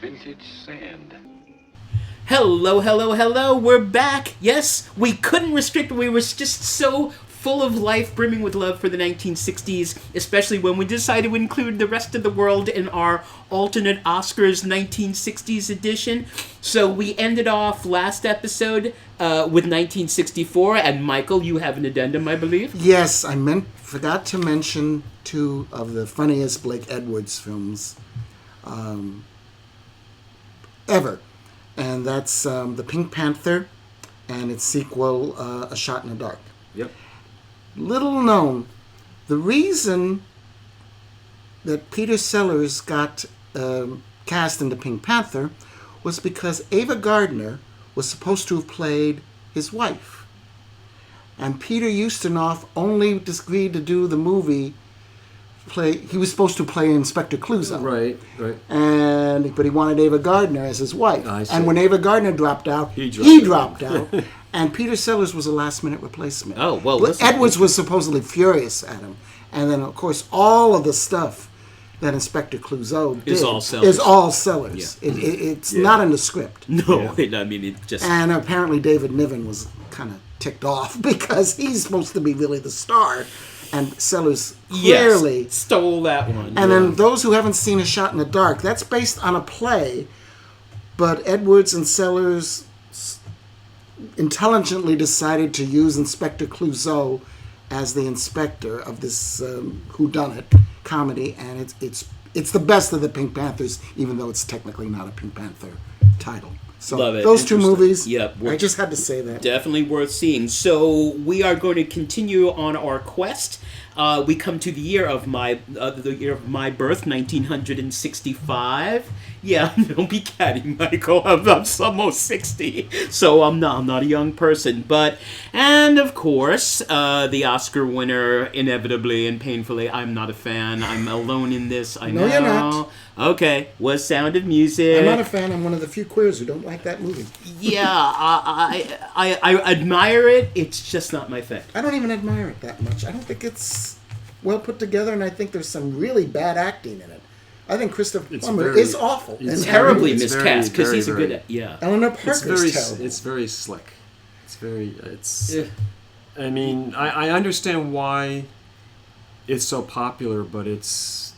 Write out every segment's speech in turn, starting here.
vintage sand. Hello, hello, hello, we're back. Yes, we couldn't restrict, we were just so full of life, brimming with love for the 1960s, especially when we decided to include the rest of the world in our alternate Oscars 1960s edition. So we ended off last episode with 1964, and Michael, you have an addendum, I believe? Yes, forgot to mention two of the funniest Blake Edwards films ever. And that's The Pink Panther and its sequel, A Shot in the Dark. Yep. Little known, the reason that Peter Sellers got cast in The Pink Panther was because Ava Gardner was supposed to have played his wife. And Peter Ustinov only agreed to do the movie he was supposed to play Inspector Clouseau. Right. But he wanted Ava Gardner as his wife. I see. And when Ava Gardner dropped out, he dropped out. And Peter Sellers was a last-minute replacement. Oh, well, Edwards was supposedly furious at him. And then, of course, all of the stuff that Inspector Clouseau did is all Sellers. Yeah. It's not in the script. No, I mean, it just... And apparently David Niven was kind of ticked off because he's supposed to be really the star. And Sellers clearly stole that one. And then those who haven't seen A Shot in the Dark, that's based on a play, but Edwards and Sellers intelligently decided to use Inspector Clouseau as the inspector of this whodunit comedy, and it's the best of the Pink Panthers, even though it's technically not a Pink Panther title. So Love it. Those two movies, yep, I just had to say that. Definitely worth seeing. So we are going to continue on our quest. We come to the year of my birth, 1965. Yeah, don't be catty, Michael. I'm almost 60, so I'm not a young person. And of course, the Oscar winner, inevitably and painfully, I'm not a fan. I'm alone in this. I know. No, you're not. Okay, was Sound of Music. I'm not a fan. I'm one of the few queers who don't like that movie. Yeah, I admire it. It's just not my thing. I don't even admire it that much. I don't think it's well put together, and I think there's some really bad acting in it. I think Christopher Plummer is awful. It's terribly miscast because he's a good... Yeah. Eleanor Parker's terrible. It's very slick. I mean, I understand why it's so popular, but it's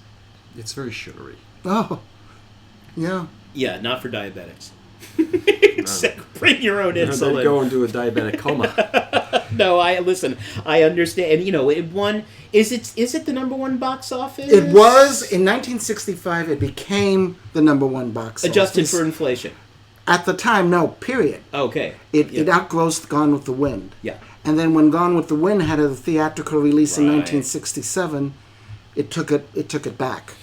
very sugary. Oh, yeah. Yeah, not for diabetics. Bring your own insulin. They go into a diabetic coma. No, I understand. And, it won... Is it the number one box office? It was. In 1965, it became the number one box office. Adjusted for inflation. At the time, no, period. Okay. It outgrossed Gone with the Wind. Yeah. And then when Gone with the Wind had a theatrical release in 1967, it took it back.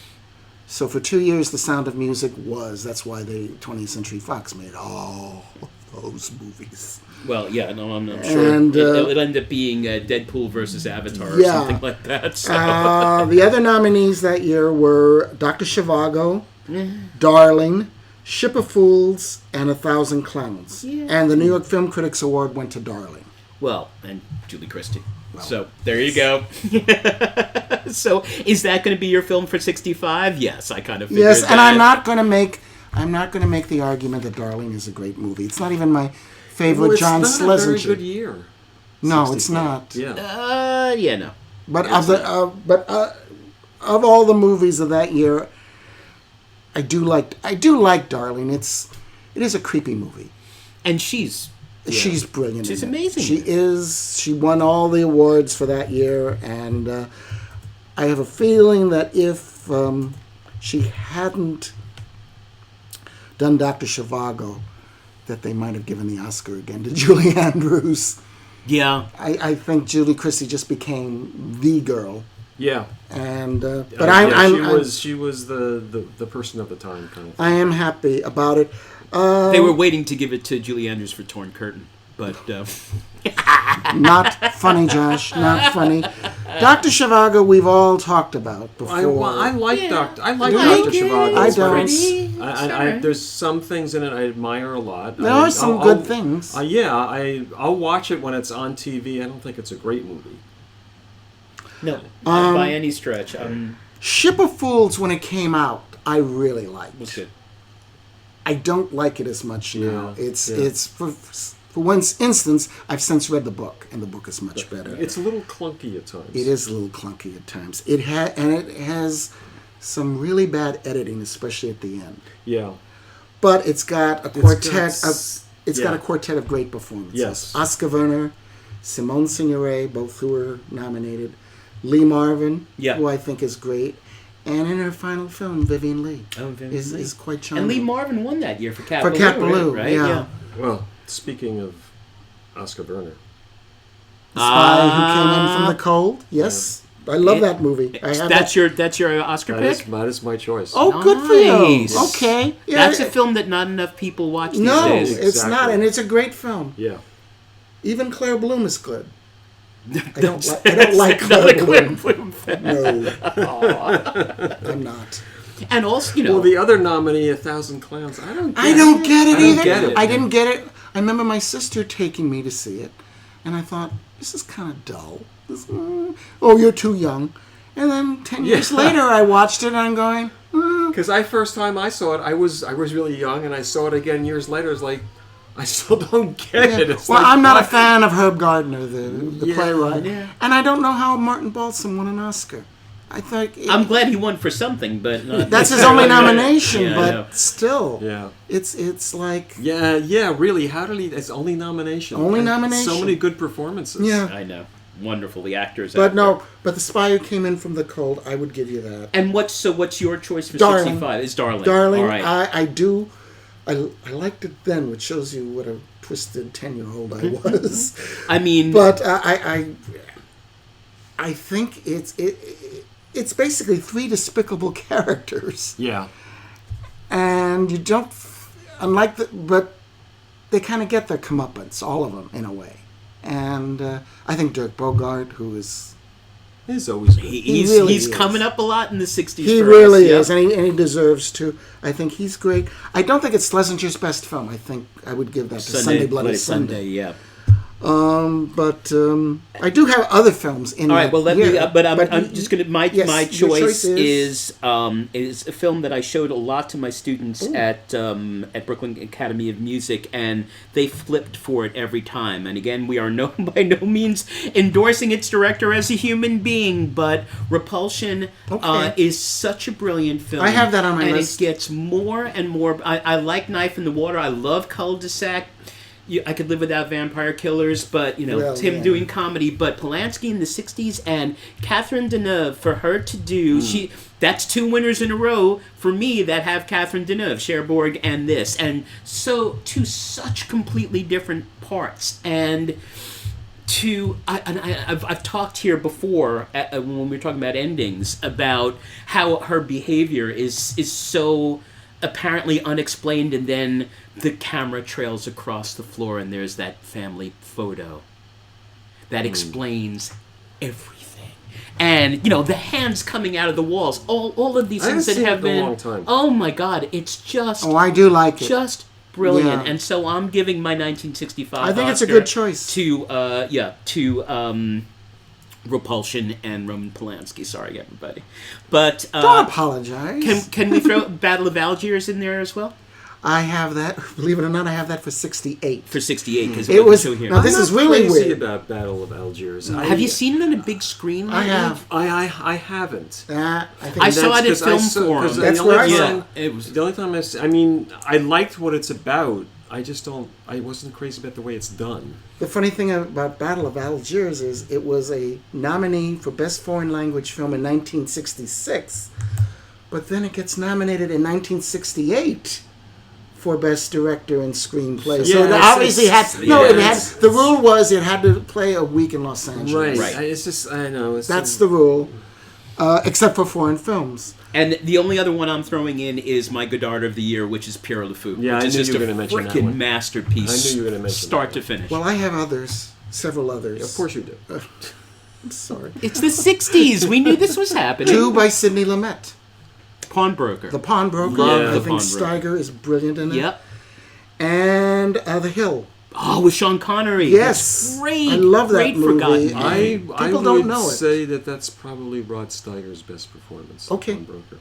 So for 2 years, The Sound of Music that's why the 20th Century Fox made all those movies. Well, yeah, no, I'm not sure. And, it ended up being Deadpool versus Avatar or something like that. So. The other nominees that year were Dr. Zhivago, Darling, Ship of Fools, and 1,000 Clowns. Yeah. And the New York Film Critics Award went to Darling. Well, and Julie Christie. Well, so there you go. So is that going to be your film for 65? Yes, I kind of figured that. And I'm not going to make the argument that Darling is a great movie. It's not even my favorite John Schlesinger. It's not a very good year. No, it's not. Yeah. No. But of all the movies of that year, I do like Darling. It is a creepy movie. And she's brilliant. She's amazing. She is. She won all the awards for that year, and I have a feeling that if she hadn't done Dr. Zhivago, that they might have given the Oscar again to Julie Andrews. Yeah. I think Julie Christie just became the girl. Yeah. And but she was the person of the time kind of thing. I am happy about it. They were waiting to give it to Julie Andrews for Torn Curtain, but not funny, Josh. Not funny. Dr. Zhivago, we've all talked about before. I like Dr. Zhivago. I don't. There's some things in it I admire a lot. There are some good things. I'll watch it when it's on TV. I don't think it's a great movie. No, not by any stretch. Ship of Fools, when it came out, I really liked. Was good. I don't like it as much now. Yeah, It's for one instance, I've since read the book, and the book is much better. It's a little clunky at times. It is a little clunky at times. It has some really bad editing, especially at the end. Yeah. But it's got a quartet got a quartet of great performances. Yes. Oscar Werner, Simone Signoret, both who were nominated, Lee Marvin, who I think is great, and in her final film, Vivien Leigh is quite charming. And Lee Marvin won that year for Cat For Ballou, Cat Ballou, right? yeah. Well, speaking of Oscar Werner. The Spy Who Came In From the Cold. Yes. I love that movie. That's your Oscar pick? That is my choice. Oh, good for you. Nice. Okay. Yeah, That's a film that not enough people watch these no, days. it's not, and it's a great film. Yeah. Even Claire Bloom is good. I don't like Claire Bloom. No. I'm not. And also, Well, the other nominee, 1,000 Clowns, I don't get it either. Get it. I didn't get it. I remember my sister taking me to see it, and I thought, this is kind of dull. Oh, you're too young. And then 10 years later, I watched it, and I'm going, Because first time I saw it, I was really young, and I saw it again years later. It's like, I still don't get it. It's well, like, I'm not a fan of Herb Gardner, the playwright, yeah. and I don't know how Martin Balsam won an Oscar. I think I'm glad he won for something, but not that's his only nomination. Yeah, but still, yeah, it's like really. How did he? It's only nomination. Only And nomination. So many good performances. Yeah, I know. Wonderful, the actors. But no, but The Spy Who Came In From the Cold, I would give you that. And what's your choice for Darling. 65? It's Darling. Darling, All right. I do. I liked it then, which shows you what a twisted 10-year-old I was. I mean, but I think it's basically three despicable characters. Yeah. And you don't, but they kind of get their comeuppance, all of them, in a way. And I think Dirk Bogarde, who is... He's always good. He's coming up a lot in the 60s. He really is, and he deserves to. I think he's great. I don't think it's Schlesinger's best film. I think I would give that to Sunday Bloody Sunday. Yeah. But I do have other films in. All right. Well, let me. But I'm you- just gonna. My choice is a film that I showed a lot to my students at Brooklyn Academy of Music, and they flipped for it every time. And again, we are by no means endorsing its director as a human being, but Repulsion is such a brilliant film. I have that on my list. And it gets more and more. I like Knife in the Water. I love Cul-de-sac. I could live without vampire killers, but, it's him doing comedy. But Polanski in the 60s and Catherine Deneuve, for her to do... That's two winners in a row for me that have Catherine Deneuve, Cherbourg, and this. And so, two such completely different parts. And I've talked here before, when we were talking about endings, about how her behavior is so... apparently unexplained, and then the camera trails across the floor and there's that family photo that explains everything. And the hands coming out of the walls, all of these things that have been a long time. Oh my god, it's just I do like it. Just brilliant. Yeah. And so I'm giving my 1965 I think it's a Oscar good choice to Repulsion and Roman Polanski. Sorry, everybody. But don't apologize. Can we throw Battle of Algiers in there as well? I have that. Believe it or not, I have that for 68. For 68, because it was. show here. Now this is really crazy weird. about Battle of Algiers. Have you seen it on a big screen? I have. I haven't. I think I saw it at Film Forum. That's where I saw it. It was the only time I mean, I liked what it's about. I just don't. I wasn't crazy about the way it's done. The funny thing about Battle of Algiers is it was a nominee for Best Foreign Language Film in 1966, but then it gets nominated in 1968 for Best Director and Screenplay. So it obviously had it had. The rule was it had to play a week in Los Angeles. Right. It's just I know. That's the rule, except for foreign films. And the only other one I'm throwing in is my Godard of the Year, which is Pierre Le Fou. Yeah, which I is knew just you were going to mention that freaking one. masterpiece. I knew you were going to mention start that to finish. Well, I have others, several others. Of course you do. I'm sorry. It's the 60s. We knew this was happening. Two by Sidney Lumet. Pawnbroker. The Pawnbroker. Love I The think Pawnbroker. Steiger is brilliant in it. Yep. And The Hill. Oh, with Sean Connery. Yes. That's great. I love that great movie. Forgotten. I People would don't know it. say that's probably Rod Steiger's best performance. Okay. On Broker.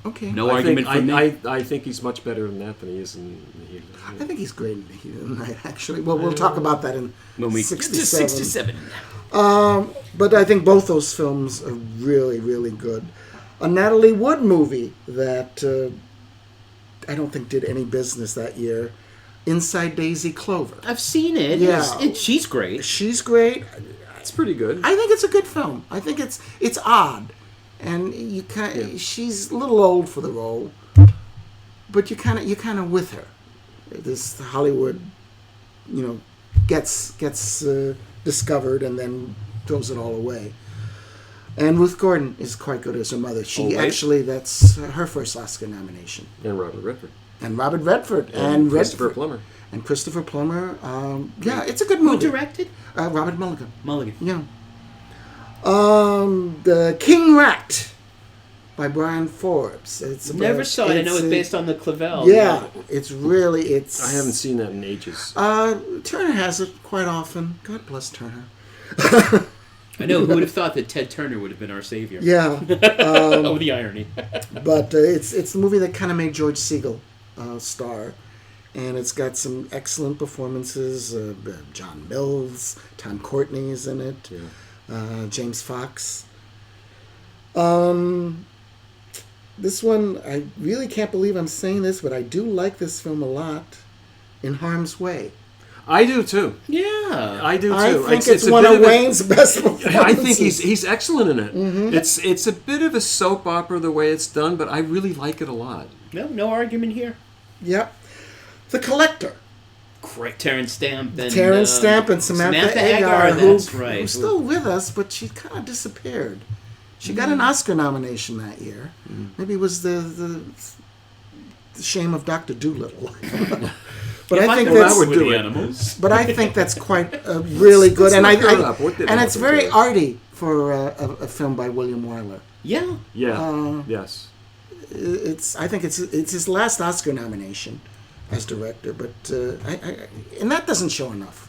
Okay. No argument from me. I think he's much better in that than he is in here. I think he's great in the Heat of the Night, actually. Well, we'll talk about that in When we 67. 67. But I think both those films are really, really good. A Natalie Wood movie that I don't think did any business that year, Inside Daisy Clover. I've seen it. Yeah. She's great. She's great. It's pretty good. I think it's a good film. I think it's odd, and she's a little old for the role, but you kind of with her. This Hollywood, gets discovered and then throws it all away. And Ruth Gordon is quite good as her mother. That's her first Oscar nomination. And Robert Redford. And Christopher Plummer. And Christopher Plummer. It's a good movie. Who directed? Robert Mulligan. Yeah. The King Rat by Brian Forbes. Never saw it. I know it's based on the Clavel. Yeah, it's really. I haven't seen that in ages. Turner has it quite often. God bless Turner. I know. Who would have thought that Ted Turner would have been our savior? Yeah. Oh, the irony. But it's the movie that kind of made George Segal star. And it's got some excellent performances. John Mills, Tom Courtney is in it. Yeah. James Fox. This one, I really can't believe I'm saying this, but I do like this film a lot. In Harm's Way. I do too. Yeah, I do too. I think it's one of Wayne's best performances. I think he's excellent in it. Mm-hmm. It's a bit of a soap opera the way it's done, but I really like it a lot. No argument here. Yep. The Collector. Great, Terrence Stamp and Samantha Agar, that's right. who's still with us, but she kind of disappeared. She got an Oscar nomination that year. Maybe it was the shame of Dr. Dolittle. But I think that's with the animals. But I think that's quite really good, and it's very arty for a film by William Wyler. Yeah. Yeah. Yes. I think it's his last Oscar nomination as director, but and that doesn't show enough.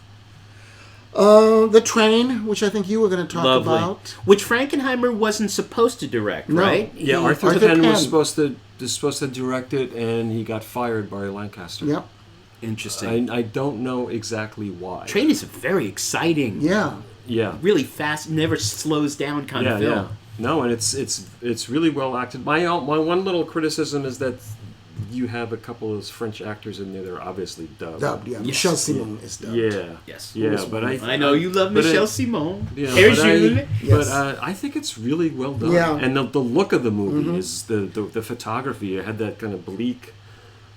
The Train, which I think you were going to talk about, which Frankenheimer wasn't supposed to direct, right? Yeah, Arthur Penn was supposed to direct it, and he got fired by Lancaster. Yep. Interesting. I don't know exactly why. Train is a very exciting. Yeah. Really fast, never slows down kind of film. Yeah. No, and it's really well acted. My one little criticism is that you have a couple of those French actors in there that are obviously dubbed. Yeah. Yes. Michel Simon is dubbed. Yeah. Yes. Yeah, but I know you love Michel Simon. Yeah, Jules. But I think it's really well done. Yeah. And the look of the movie is the photography. It had that kind of bleak,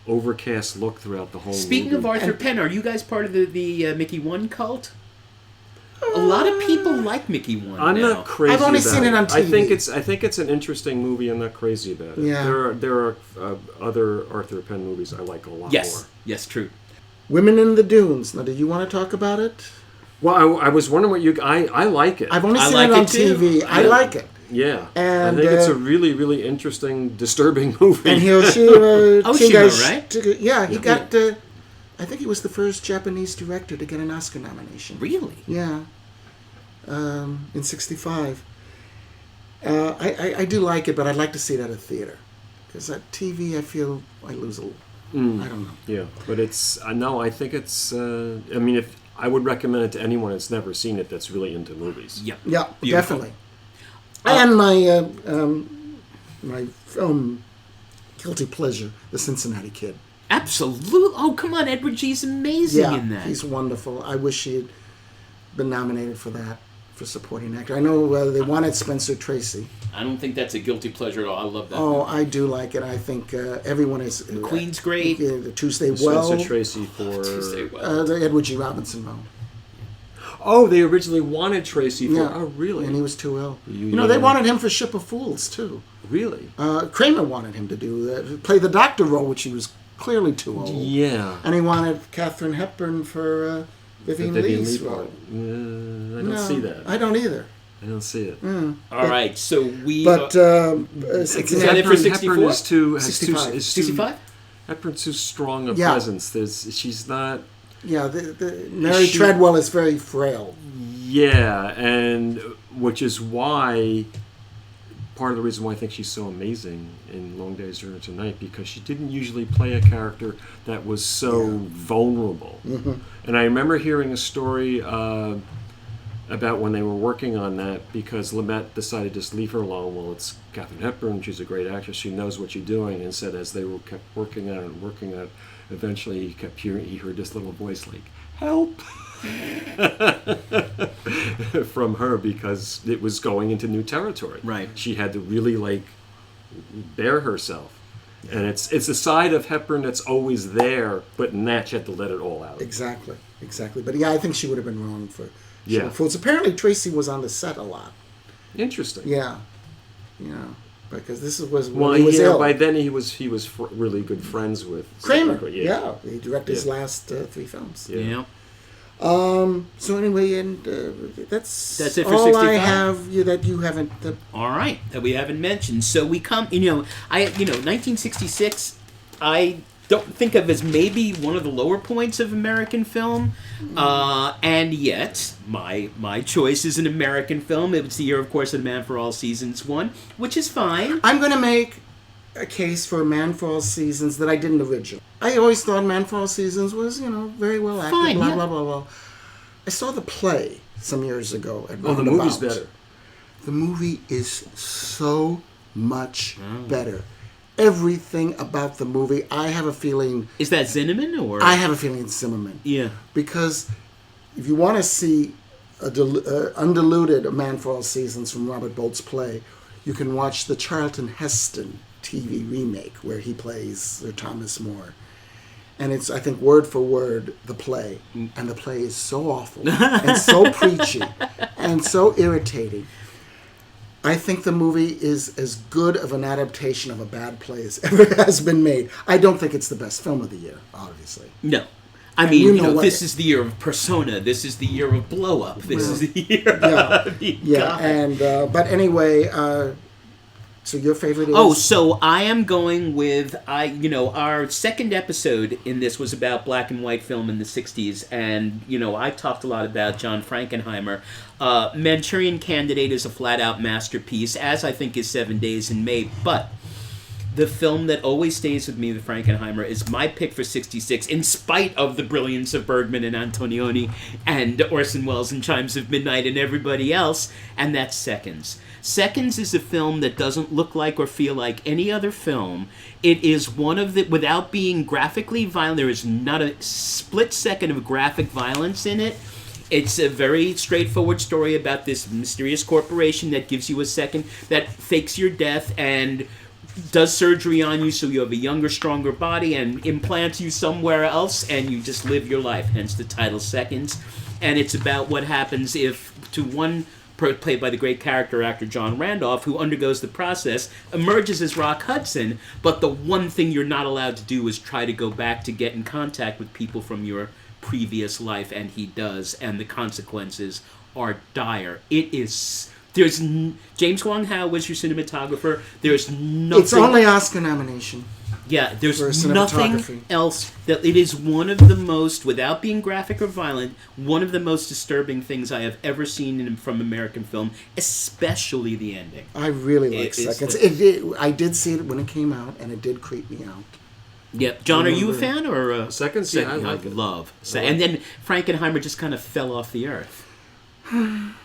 overcast look throughout the whole movie. Speaking of Arthur Penn, are you guys part of the Mickey 1 cult? A lot of people like Mickey 1 I'm not crazy. I've only about seen it on TV. I think it's an interesting movie. I'm not crazy about it. Yeah. There are other Arthur Penn movies I like a lot more. Yes, true. Women in the Dunes. Now, did you want to talk about it? Well, I was wondering what I like it. I've only seen it on TV. I like it. Yeah, and I think it's a really, really interesting, disturbing movie. And Hiroshima, right? He got. I think he was the first Japanese director to get an Oscar nomination. Really? Yeah. In '65. I do like it, but I'd like to see it at a theater, because at TV I feel I lose a little. I don't know. Yeah, but it's no. I think it's. I mean, if I would recommend it to anyone that's never seen it, that's really into movies. Yep. Yeah, Beautiful. definitely. And my film guilty pleasure, The Cincinnati Kid. Absolutely. Oh, come on, Edward G's amazing in that. He's wonderful. I wish he had been nominated for that, for supporting actor. I know they wanted Spencer Tracy. I don't think that's a guilty pleasure at all. I love that. Oh, I do like it. I think everyone is. The Queen's great. The Tuesday Well. Spencer Tracy for the Edward G. Robinson role. Oh, they originally wanted Tracy for. Yeah. Oh, really? And he was too ill. They wanted him for Ship of Fools too. Really? Kramer wanted him to play the doctor role, which he was clearly too old. Yeah. And he wanted Katharine Hepburn for Vivian Lee's role. I don't see that. I don't either. I don't see it. All right, so we. But Hepburn for 64? Is too 65? Hepburn's too strong a presence. She's not. Yeah, Mary Treadwell is very frail. Yeah, and which is why part of the reason why I think she's so amazing in Long Days Journey to Night, because she didn't usually play a character that was so vulnerable. And I remember hearing a story about when they were working on that, because Lumet decided to just leave her alone. Well, it's Katharine Hepburn, she's a great actress, she knows what she's doing, and said as they were kept working on it, eventually he heard this little voice like, help! From her, because it was going into new territory. Right. She had to really like bear herself. And it's a side of Hepburn that's always there, but in that she had to let it all out. Exactly. But yeah, I think she would have been wrong for Yeah. fools. Apparently Tracy was on the set a lot. Interesting. Yeah. Because this was when Well, he was ill. by then he was really good friends with Kramer. Yeah. He directed his last 3 films. Yeah. So anyway, and that's it for all 65? I have that you haven't. All right, that we haven't mentioned. So we come, 1966. I don't think of as maybe one of the lower points of American film, and yet my choice is an American film. It was the year, of course, of Man for All Seasons won, which is fine. I'm going to make a case for Man for All Seasons that I didn't originally. I always thought Man for All Seasons was, very well acted, Fine, blah, yeah. blah, blah, blah. I saw the play some years ago at Oh, the movie's Roundabout. better. The movie is so much better. Everything about the movie, I have a feeling... Is that Zinnemann or? I have a feeling it's Zimmerman. Yeah. Because if you want to see undiluted A Man for All Seasons from Robert Bolt's play, you can watch the Charlton Heston TV remake where he plays Sir Thomas More. And it's, I think, word for word, the play. And the play is so awful and so preachy and so irritating. I think the movie is as good of an adaptation of a bad play as ever has been made. I don't think it's the best film of the year, obviously. No. I mean, what- this is the year of Persona. This is the year of Blow Up. This is the year of the God. And but anyway, so your favorite is? Oh, so I am going with our second episode in this was about black and white film in the 60s, and I talked a lot about John Frankenheimer. Manchurian Candidate is a flat-out masterpiece, as I think is 7 Days in May, but the film that always stays with me, the Frankenheimer, is my pick for 66, in spite of the brilliance of Bergman and Antonioni and Orson Welles and Chimes of Midnight and everybody else, and that's Seconds. Seconds is a film that doesn't look like or feel like any other film. It is one of the, without being graphically violent, there is not a split second of graphic violence in it. It's a very straightforward story about this mysterious corporation that gives you a second, that fakes your death and does surgery on you so you have a younger, stronger body and implants you somewhere else and you just live your life, hence the title Seconds. And it's about what happens if to one, played by the great character actor John Randolph, who undergoes the process, emerges as Rock Hudson, but the one thing you're not allowed to do is try to go back to get in contact with people from your previous life, and he does, and the consequences are dire. It is... James Wong Howe was your cinematographer. There's nothing... It's only Oscar nomination. Yeah, there's for nothing cinematography. else. That it is one of the most, without being graphic or violent, one of the most disturbing things I have ever seen from American film, especially the ending. I really like It is Seconds. I did see it when it came out, and it did creep me out. Yep. John, are you a fan or Seconds? Yeah, I like it. Love. And then Frankenheimer just kind of fell off the earth.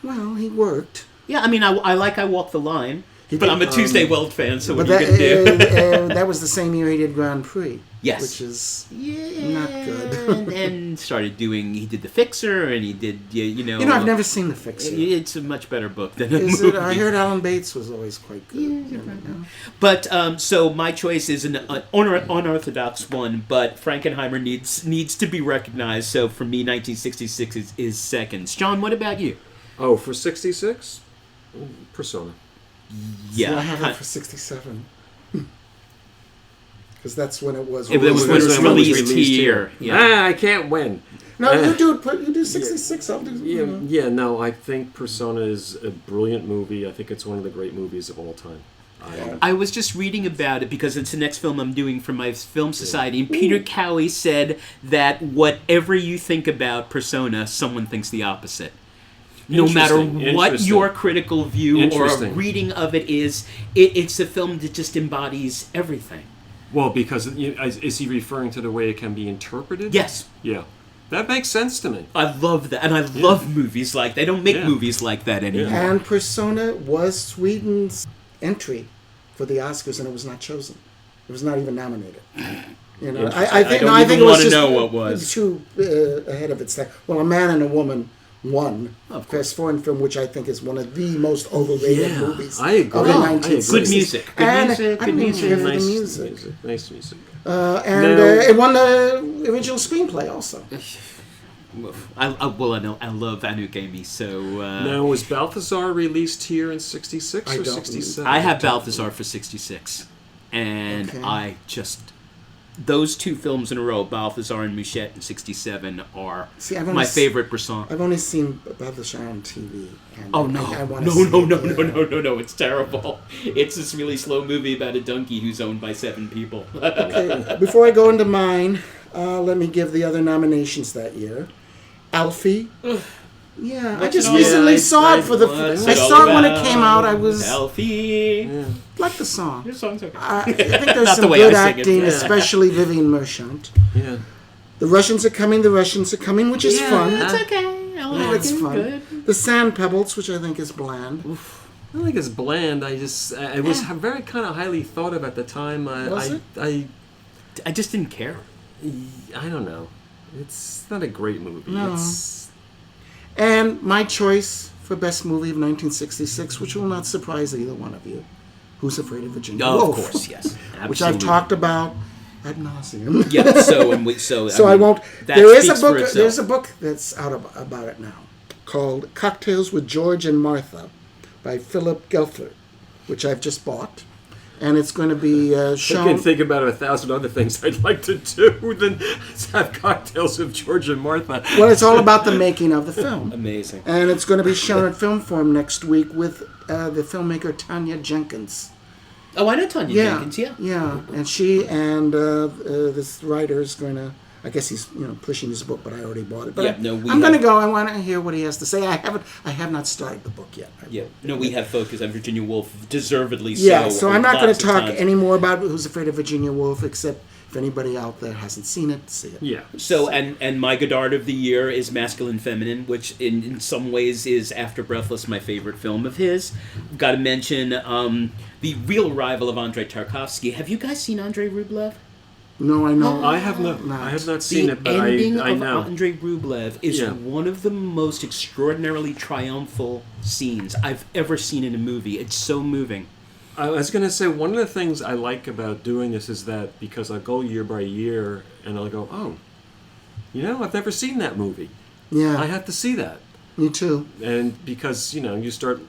Well, he worked. Yeah, I mean, I Walk the Line, He but did, I'm a Tuesday Weld fan, so what But are you going to do? that was the same year he did Grand Prix. Yes. Which is Yeah, not good. and started doing, he did The Fixer, and he did, I've never seen The Fixer. It's a much better book than a Is movie. it? I heard Alan Bates was always quite good. But, so my choice is an unorthodox one, but Frankenheimer needs to be recognized, so for me, 1966 is Seconds. John, what about you? Oh, for 66? Persona. Yeah. So I have it for 67. Because that's when it was It was when it was released here. Yeah. I can't win. No, you do 66. I'll do. No, I think Persona is a brilliant movie. I think it's one of the great movies of all time. I was just reading about it because it's the next film I'm doing for my film society, and Peter Cowie said that whatever you think about Persona, someone thinks the opposite. No matter what Interesting. your critical view or a Interesting. reading of it is, it's a film that just embodies everything. Well, because is he referring to the way it can be interpreted? Yes. Yeah. That makes sense to me. I love that. And I love movies like that. They don't make Yeah. movies like that anymore. And Persona was Sweden's entry for the Oscars, and it was not chosen. It was not even nominated. You know, I think don't no, I even think it was wanna just know what was. too ahead of its time. Well, A Man and a Woman won Of Best Foreign Film, which I think is one of the most overrated Yeah, movies I agree. of the Oh, I agree. 1960s. Good music. Good And music. I Good don't even music. care for the Nice music. Nice music. And Now- it won the original screenplay also. I love Anouk Amy, so... Now, was Balthazar released here in 66 I or don't- 67? I have Balthazar for 66. And Okay. I just... Those two films in a row, Balthazar and Mouchette in 67, are See, I've only my s- favorite Bresson. I've only seen Balthazar on TV. And Oh, no. I wanna No, see no, it, no, yeah. no, no, no, no. It's terrible. It's this really slow movie about a donkey who's owned by 7 people. Okay, before I go into mine, let me give the other nominations that year. Alfie. Yeah, I What's just it all recently about? saw it for the. What's I it all saw it when it about? came out. I was Alfie. Yeah. like the song. Your song's okay. I think there's Not the some way good I sing it, acting, yeah. especially Vivian Merchant. Yeah. The Russians are coming. The Russians are coming, which is Yeah, fun. it's okay. I like It's it. fun. Good. The Sand Pebbles, which I think is bland. I don't think it's bland. It was very kind of highly thought of at the time. Was it? I just didn't care. I don't know. It's not a great movie. No. It's, And my choice for best movie of 1966, which will not surprise either one of you, Who's Afraid of Virginia Oh, Woolf? of course, yes. Which I've Absolutely. talked about ad nauseum. Yeah, so So I mean, won't. that There is a speaks for book. itself. There's a book that's out about it now, called "Cocktails with George and Martha," by Philip Gelfler, which I've just bought, and it's going to be I shown. can think about 1,000 other things I'd like to do than have cocktails with George and Martha. Well, it's all about the making of the film, Amazing. and it's going to be shown at Film Forum next week with the filmmaker Tanya Jenkins. Oh, I know Tanya Jenkins, yeah. Yeah, and she and this writer is going to. I guess he's pushing his book, but I already bought it. But Yeah, no, we I'm going to have- go. I want to hear what he has to say. I have not started the book yet. Yeah. No, we have focus on Virginia Woolf, deservedly so. Yeah, so I'm not going lots to of talk times. any more about Who's Afraid of Virginia Woolf, except if anybody out there hasn't seen it, see it. Yeah. So, and my Godard of the year is Masculin, Feminin, which in some ways is, after Breathless, my favorite film of his. Got to mention the real arrival of Andrei Tarkovsky. Have you guys seen Andrei Rublev? No, I know. I have not seen The it, but ending I of know. Andrei Rublev is Yeah. one of the most extraordinarily triumphal scenes I've ever seen in a movie. It's so moving. I was going to say, one of the things I like about doing this is that because I go year by year and I'll go, oh, I've never seen that movie. Yeah, I have to see that. me too. And because, you start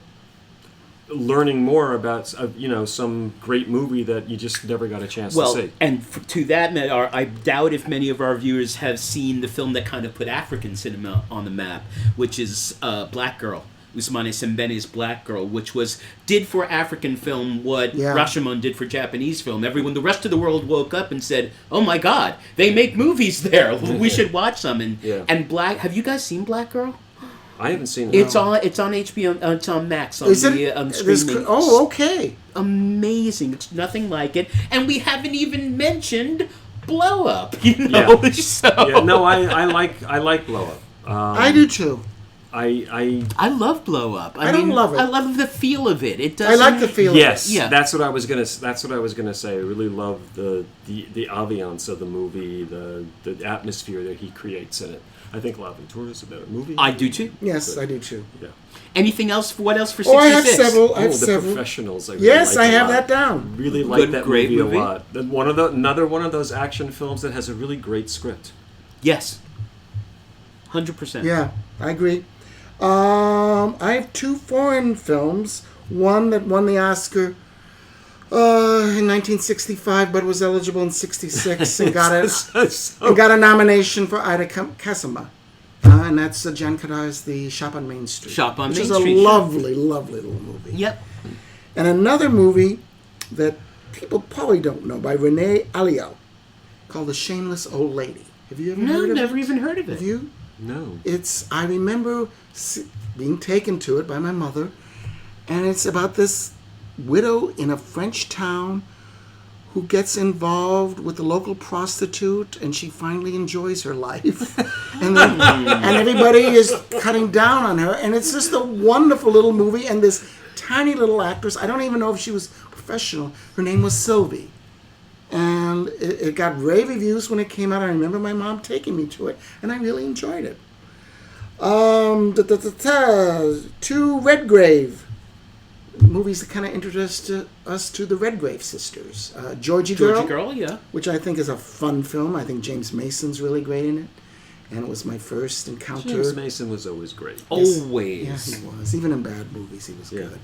learning more about, some great movie that you just never got a chance to see. And to that matter, I doubt if many of our viewers have seen the film that kind of put African cinema on the map, which is Black Girl. Ousmane Sembene's Black Girl, which did for African film what Rashomon did for Japanese film. The rest of the world woke up and said, "Oh my God, they make movies there. We should watch some." And Black. Have you guys seen Black Girl? I haven't seen it. It's on HBO. It's on Max on Is the it? streaming. Oh, okay. Amazing! It's nothing like it, and we haven't even mentioned Blow Up. Yeah. So Yeah, no, I like Blow Up. I do too. I love Blow Up. I don't love it. I love the feel of it. It does. I like the feel. Yes, Yeah. that's what I was gonna say. I really love the ambiance of the movie, the atmosphere that he creates in it. I think L'Avventura is a better movie. I do too. Yes, I do too. Yeah. Anything else? What else for 66? Oh, I have several. I have The several. Professionals. I really Yes, like I a have lot. that down. Really like Good, that great movie, movie. a lot. Another one of those action films that has a really great script. Yes. 100%. Yeah, I agree. I have two foreign films. One that won the Oscar in 1965, but was eligible in '66 and got a nomination for Ida Kasama. And that's Jan Kadar's The Shop on Main Street. Shop on which Main is Street, a sure. lovely, lovely little movie. Yep. And another movie that people probably don't know by Renee Aliel called The Shameless Old Lady. Have you ever heard No, of it? never even heard of it. Have you? No. I remember being taken to it by my mother, and it's about this widow in a French town who gets involved with the local prostitute, and she finally enjoys her life. And everybody is cutting down on her, and it's just a wonderful little movie. And this tiny little actress, I don't even know if she was professional, her name was Sylvie. And it got rave reviews when it came out. I remember my mom taking me to it, and I really enjoyed it. Two Redgrave movies that kind of introduced us to the Redgrave sisters. Georgie Girl, yeah. which I think is a fun film. I think James Mason's really great in it. And it was my first encounter. James Mason was always great. Always. Yeah, he was. Even in bad movies, he was good.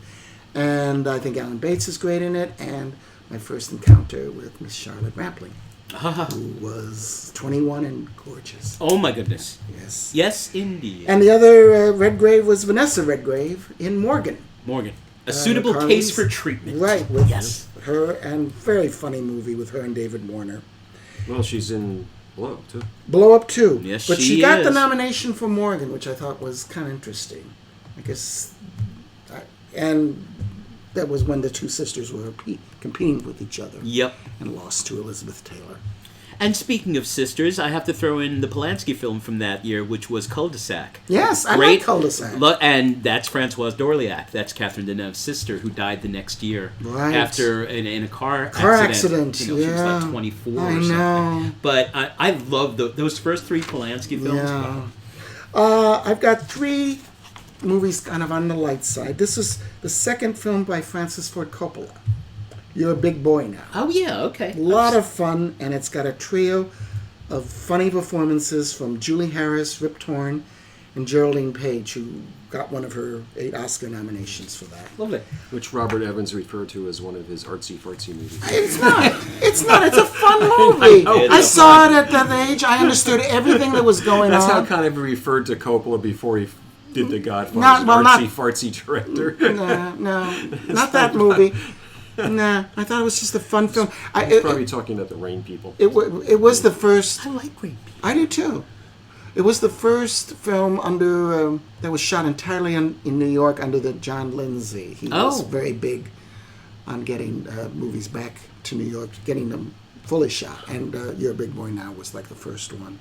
And I think Alan Bates is great in it. And my first encounter with Miss Charlotte Rampling, who was 21 and gorgeous. Oh, my goodness. Yes. Yes, indeed. And the other Redgrave was Vanessa Redgrave in Morgan. A suitable case for treatment. Right, with her, and very funny movie with her and David Warner. Well, she's in Blow Up, too. Blow Up 2. Yes, but she is. got the nomination for Morgan, which I thought was kind of interesting. I guess, and that was when the two sisters were competing with each other. Yep. And lost to Elizabeth Taylor. And speaking of sisters, I have to throw in the Polanski film from that year, which was Cul-de-sac. Yes, I like Cul-de-sac. And that's Françoise d'Orléac. That's Catherine Deneuve's sister, who died the next year. Right. After, in a car accident. You know, she was like 24 I or something. know. But I love those first three Polanski films. Yeah. I've got three movies kind of on the light side. This is the second film by Francis Ford Coppola. You're a Big Boy Now. Oh, yeah, okay. A lot of fun, and it's got a trio of funny performances from Julie Harris, Rip Torn, and Geraldine Page, who got one of her 8 Oscar nominations for that. Lovely. Which Robert Evans referred to as one of his artsy-fartsy movies. It's not. It's not. It's a fun movie. I saw it at that age. I understood everything that was going That's on. how kind of he referred to Coppola before he did The Godfather. Artsy-fartsy director. No, not that movie. Nah, I thought it was just a fun film. He's probably talking about the Rain People. It was the first. I like Rain People. I do too. It was the first film under that was shot entirely in New York under the John Lindsay. He was very big on getting movies back to New York, getting them fully shot. And You're a Big Boy Now was like the first one.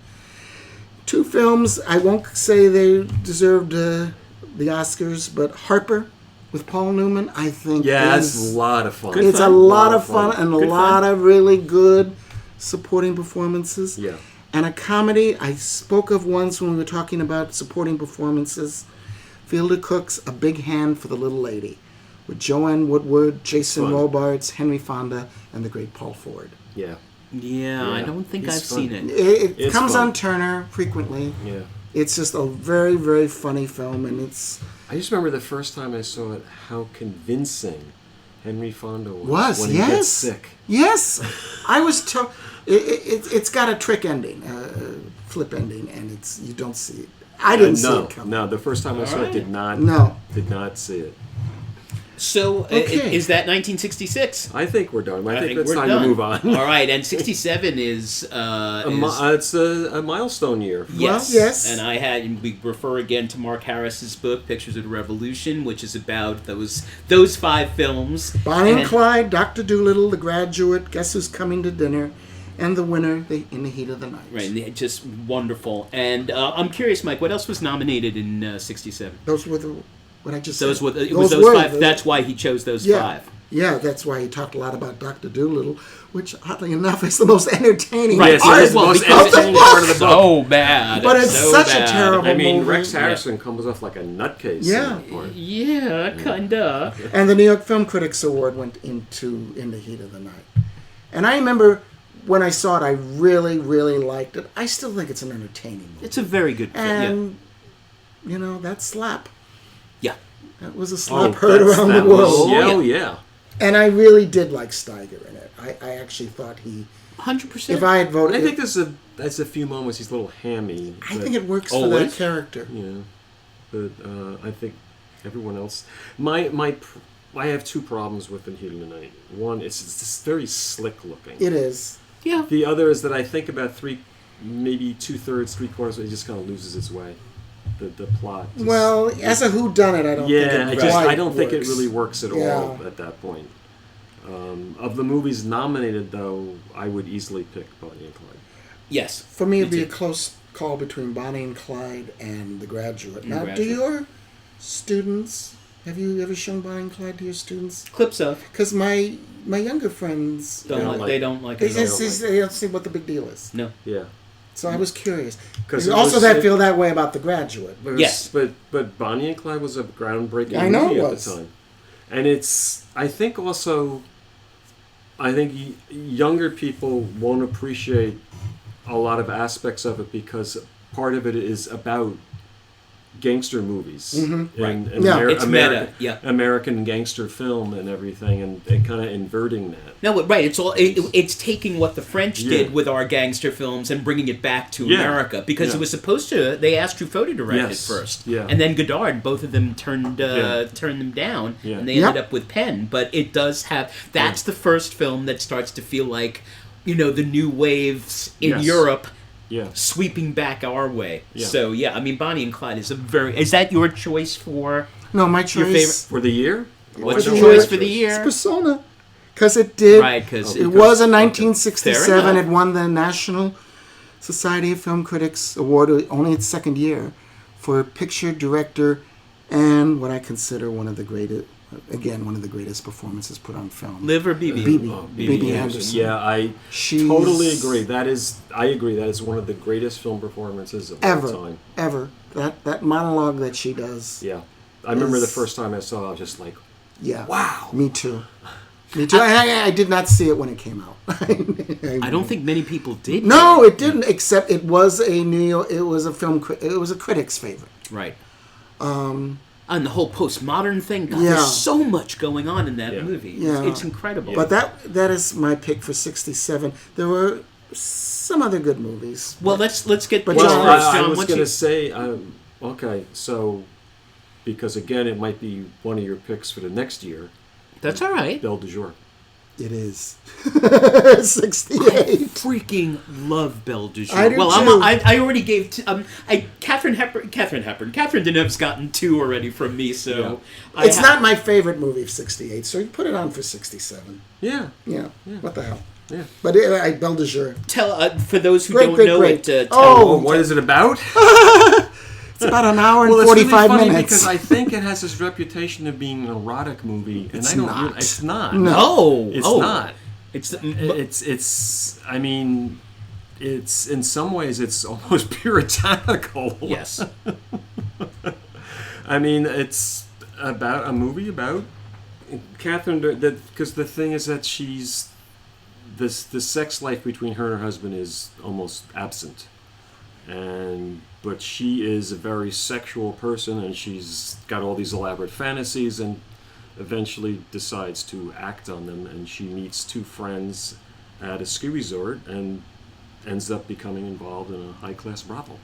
2 films, I won't say they deserved the Oscars, but Harper with Paul Newman, I think it's a lot of fun. It's a lot of fun and a lot of really good supporting performances. Yeah. And a comedy, I spoke of once when we were talking about supporting performances, Fielder Cook's A Big Hand for the Little Lady, with Joanne Woodward, Jason Robards, Henry Fonda, and the great Paul Ford. Yeah. Yeah, I don't think I've seen it. It comes on Turner frequently. Yeah. It's just a very, very funny film, and it's... I just remember the first time I saw it, how convincing Henry Fonda was when he yes. gets sick. Yes! I was... It's got a trick ending, flip ending, and you don't see it. I didn't see it coming. No, the first time I saw it, did not see it. So, is that 1966? I think we're done. I think it's time to move on. All right, and 67 is... it's a milestone year. Yes. Well, yes. And we refer again to Mark Harris's book, Pictures of the Revolution, which is about those 5 films. Bonnie and Clyde, Dr. Dolittle, The Graduate, Guess Who's Coming to Dinner, and The Winner, In the Heat of the Night. Right, just wonderful. And I'm curious, Mike, what else was nominated in 67? Those were what I just said. It was those 5. That's why he chose those 5. Yeah, that's why he talked a lot about Dr. Dolittle, which, oddly enough, is the most entertaining part of the book. So bad. But it's such a terrible movie. I mean, Rex Harrison comes off like a nutcase. Yeah, kinda. And the New York Film Critics Award went into In the Heat of the Night. And I remember when I saw it, I really, really liked it. I still think it's an entertaining movie. It's a very good film. And, that slap. Yeah. That was a slap heard around the world. Yeah. And I really did like Steiger in it. I actually thought he... 100%. If I had voted... I think there's a few moments he's a little hammy. I think it works for that character. Yeah. But I think everyone else... I have 2 problems with The Heat of the Night. One, it's just very slick looking. It is. Yeah. The other is that I think about 3 maybe 2/3, 3/4, it just kind of loses its way. The plot. Well, as a whodunit, I don't think it I don't think it works. really works at all Yeah. at that point. Of the movies nominated, though, I would easily pick Bonnie and Clyde. Yes. For me, it'd Me be a too. close call between Bonnie and Clyde and The Graduate. Now, do Graduate. your students, have you ever shown Bonnie and Clyde to your students? Clips of. Because my younger friends, They don't like it. they at all. don't see what the big deal is. No. Yeah. So I was curious. 'Cause You it also was- feel that way about The Graduate. Yes. But Bonnie and Clyde was a groundbreaking I know movie it at was. the time. And I think younger people won't appreciate a lot of aspects of it because part of it is about gangster movies and Right. Yeah. It's meta, yeah. American gangster film and everything, and kind of inverting that. No, right. It's taking what the French Yeah. did with our gangster films and bringing it back to Yeah. America because Yeah. it was supposed to. They asked Truffaut to direct Yes. it first, Yeah. and then Godard. Both of them turned them down, Yeah. and they Yep. ended up with Penn. But it does have. That's the first film that starts to feel like, the new waves in Yes. Europe. Yeah. Sweeping back our way. Yeah. So yeah, I mean, Bonnie and Clyde is is that your choice for No, my choice. your favorite? For the year? What's your your choice choice? for the It's year? Persona. Because it did. Right, because It was in Fair 1967. enough. It won the National Society of Film Critics Award only its second year for picture, director, and what I consider one of the greatest performances put on film. Liv or BB? BB Anderson. Yeah, I She's- totally agree. I agree. That is one of the greatest film performances of all time. Ever. That monologue that she does. Yeah. I remember the Is- first time I saw it, I was just like, Yeah. wow. Me too. I did not see it when it came out. I don't think many people did. No, it didn't. Except it was it was a critic's favorite. Right. And the whole postmodern thing. God, Yeah. there's so much going on in that Yeah. movie. Yeah. It's incredible. But that is my pick for 67. There were some other good movies. well, let's get. But what's John- first, I John, was what's going to your- say, okay, so, because again, it might be one of your picks for the next year, That's all right. Belle de Jour. It is 68. Freaking love Belle de Jour. I do well, too. I already gave Catherine Deneuve's gotten 2 already from me, so It's not my favorite movie of 68, so you put it on for 67. Yeah. Yeah. What the hell? Yeah. But Belle de Jour. Tell for those who Great, don't great, know great. it. Oh, What is it about? It's about an hour and Well, it's 45 really funny minutes. because I think it has this reputation of being an erotic movie, and It's I don't. not. It's not. No, It's not. It's It's. I mean, it's in some ways it's almost puritanical. yes. I mean, it's about a movie about Catherine. Because the thing is that she's the sex life between her and her husband is almost absent, but she is a very sexual person, and she's got all these elaborate fantasies, and eventually decides to act on them. And she meets 2 friends at a ski resort and ends up becoming involved in a high-class brothel.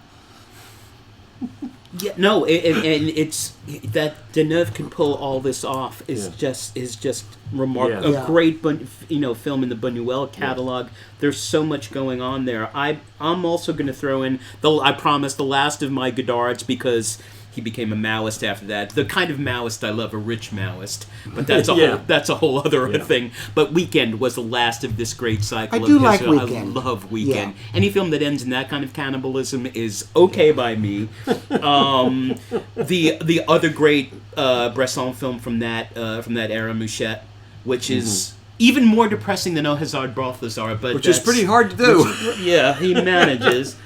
Yeah, no, and it's that Deneuve can pull all this off is just remarkable. Yeah. A great, film in the Buñuel catalog. There's so much going on there. I'm also going to throw in I promise the last of my Godards because he became a Maoist after that. The kind of Maoist I love, a rich Maoist, but that's a whole other thing. But Weekend was the last of this great cycle. I do of like his. Weekend. I love Weekend. Yeah. Any film that ends in that kind of cannibalism is okay by me. The other great Bresson film from that era, Mouchette, which is even more depressing than Oh Hazard Balthazar, but Which is pretty hard to do. Yeah, he manages.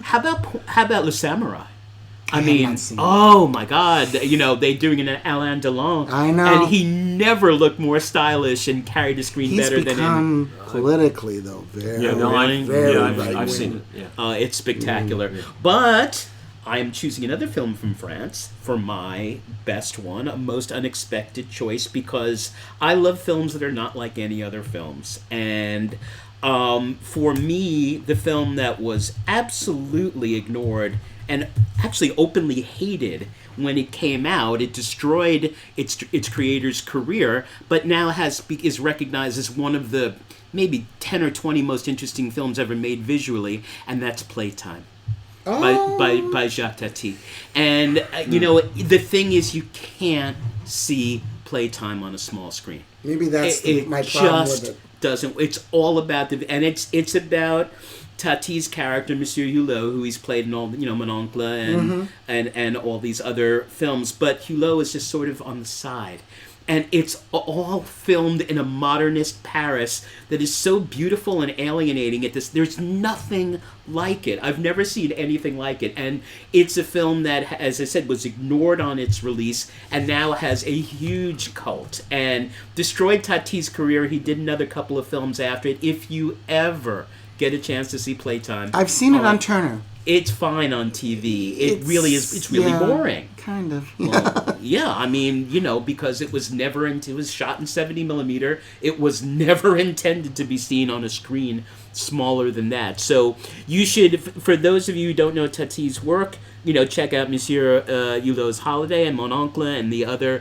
How about Le Samurai? I mean, not seen it. oh my God! They're doing an Alain Delon. I know. and he never looked more stylish and carried the screen He's better than in. become politically, though, very, Yeah, no, very I've right-wing. seen it. Yeah. It's spectacular. But I am choosing another film from France for my best one, a most unexpected choice, because I love films that are not like any other films. And for me, the film that was absolutely ignored and actually openly hated when it came out. It destroyed its creator's career, but now is recognized as one of the maybe 10 or 20 most interesting films ever made visually, and that's Playtime. By Jacques Tati. And, the thing is, you can't see Playtime on a small screen. Maybe that's my problem just with it. Doesn't. It's all about and it's about Tati's character, Monsieur Hulot, who he's played in all, Mon Oncle and all these other films. But Hulot is just sort of on the side. And it's all filmed in a modernist Paris that is so beautiful and alienating. There's nothing like it. I've never seen anything like it. And it's a film that, as I said, was ignored on its release and now has a huge cult and destroyed Tati's career. He did another couple of films after it. If you ever get a chance to see Playtime, I've seen it on Turner. It's fine on TV. It really is. It's really boring. Kind of. Well, yeah, I mean, because it was shot in 70 millimeter. It was never intended to be seen on a screen smaller than that. So you should, for those of you who don't know Tati's work, check out Monsieur Hulot's Holiday and Mon Oncle and the other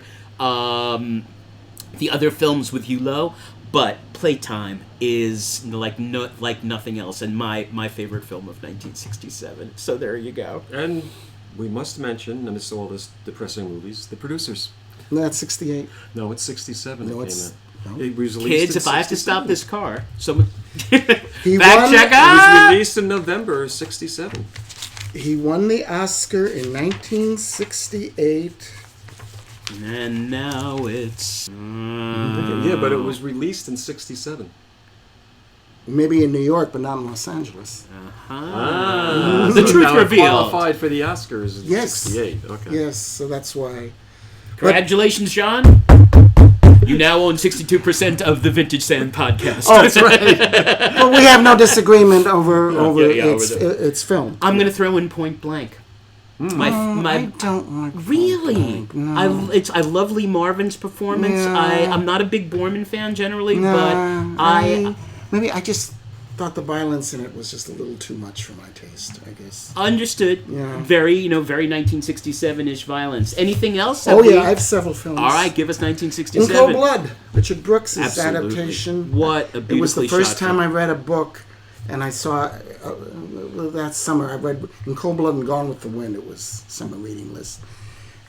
films with Hulot. But Playtime is like nothing else, and my favorite film of 1967. So there you go. And we must mention, amidst all this depressing movies, The Producers. No, that's 68. No, it's 67. No, it it's... came out. No. It was released Kids, in if I have to 67. stop this car, someone He fact won- check. It was released in November 67. He won the Oscar in 1968. And now it's... Yeah, but it was released in 67. Maybe in New York, but not in Los Angeles. The truth now it revealed. qualified for the Oscars in Yes. 68. Okay. Yes, so that's why. Congratulations, John. You now own 62% of the Vintage Sand podcast. Oh, that's right. Well, we have no disagreement over its film. I'm going to throw in Point Blank. I don't like Really? Point Blank, no. I love Lee Marvin's performance. No. I'm not a big Borman fan generally, No, but maybe I just thought the violence in it was just a little too much for my taste, I guess. Understood. Yeah. Very 1967-ish violence. Anything else? I have several films. All right, give us In 1967. Cold Blood, Richard Brooks' Absolutely. adaptation. What a beautifully It was the first shot time film. I read a book, and I saw that summer I read In Cold Blood and Gone with the Wind. It was summer reading list,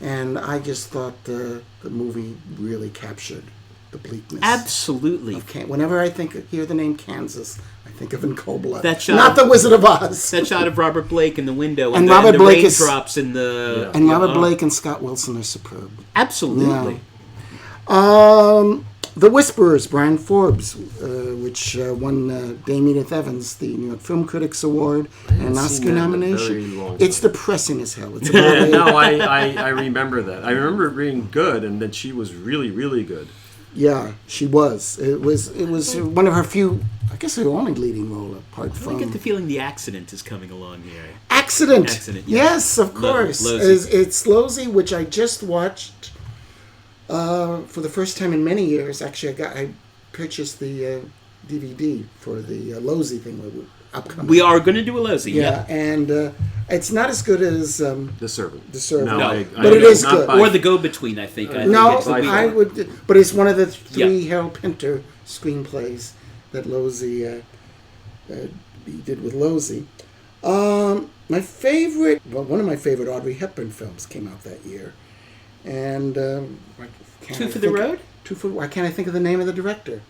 and I just thought the movie really captured the bleakness. Absolutely. Whenever I hear the name Kansas, I think of In Cold Blood. That shot Not of- The Wizard of Oz. That shot of Robert Blake in the window And the, Robert and the Blake is- raindrops in the... And Robert Blake and Scott Wilson are superb. Absolutely. The Whisperers, Brian Forbes, which won Dame Edith Evans the New York Film Critics Award and an seen Oscar that in a nomination. very long It's time. depressing as hell. It's about No, I remember that. I remember it being good, and that she was really, really good. yeah, she was. It was one of her few, I guess her only leading role apart I from get the feeling The Accident is coming along here. Accident. Yeah. Yes, of course. Losey. It's Losey, which I just watched for the first time in many years. Actually, I purchased the DVD for the Losey thing upcoming. We are going to do a Losey. Yeah, and it's not as good as The Servant. The Servant. No. But it is good. Or The Go-Between, I think. I No, think it's the I week. would, but it's one of the three Harold Pinter screenplays that Losey he did with Losey. My favorite, one of my favorite Audrey Hepburn films came out that year, and Two for the Road? Why can't I think of the name of the director?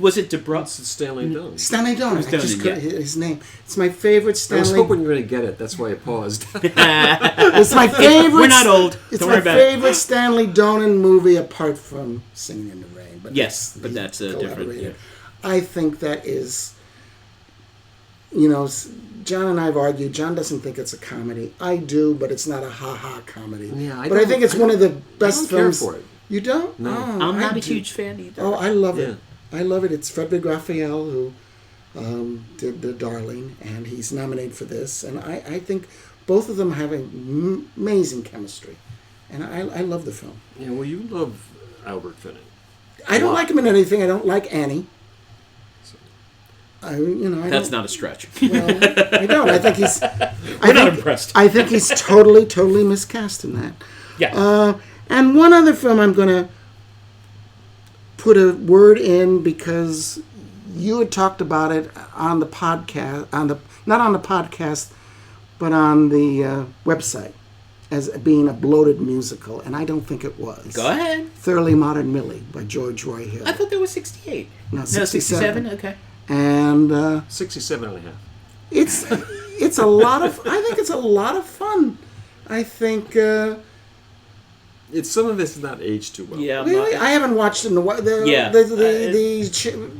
Was it DeBruck? It's Stanley Donen. Stanley Donen. I just Donen, couldn't his name. It's my favorite I Stanley. was hoping you were going to get it. That's why I paused. It's my favorite. We're not old. It's Don't my worry about it. favorite Stanley Donen movie apart from Singing in the Rain. But Yes, but that's a different... collaborator. Yeah. I think that is, John and I have argued. John doesn't think it's a comedy. I do, but it's not a ha-ha comedy. Yeah, but I think it's one of the best care films. for it. You don't? No. Oh, I'm not I a do. huge fan either. Oh, I love it. Yeah. I love it. It's Frederick Raphael who did The Darling, and he's nominated for this. And I think both of them have amazing chemistry. And I love the film. Yeah, well, you love Albert Finney. I don't like him in anything. I don't like Annie. That's not a stretch. Well, I don't. I think he's. We're not impressed. I think he's totally miscast in that. Yeah. And one other film I'm going to put a word in because you had talked about it on the podcast, not on the podcast, but on the website as being a bloated musical, and I don't think it was. Go ahead. Thoroughly Modern Millie by George Roy Hill. I thought there was 68. No, 67? Okay. And 67 and a half. it's a lot of. I think it's a lot of fun. I think. Some of this is not aged too well. Yeah. Really, I haven't watched in the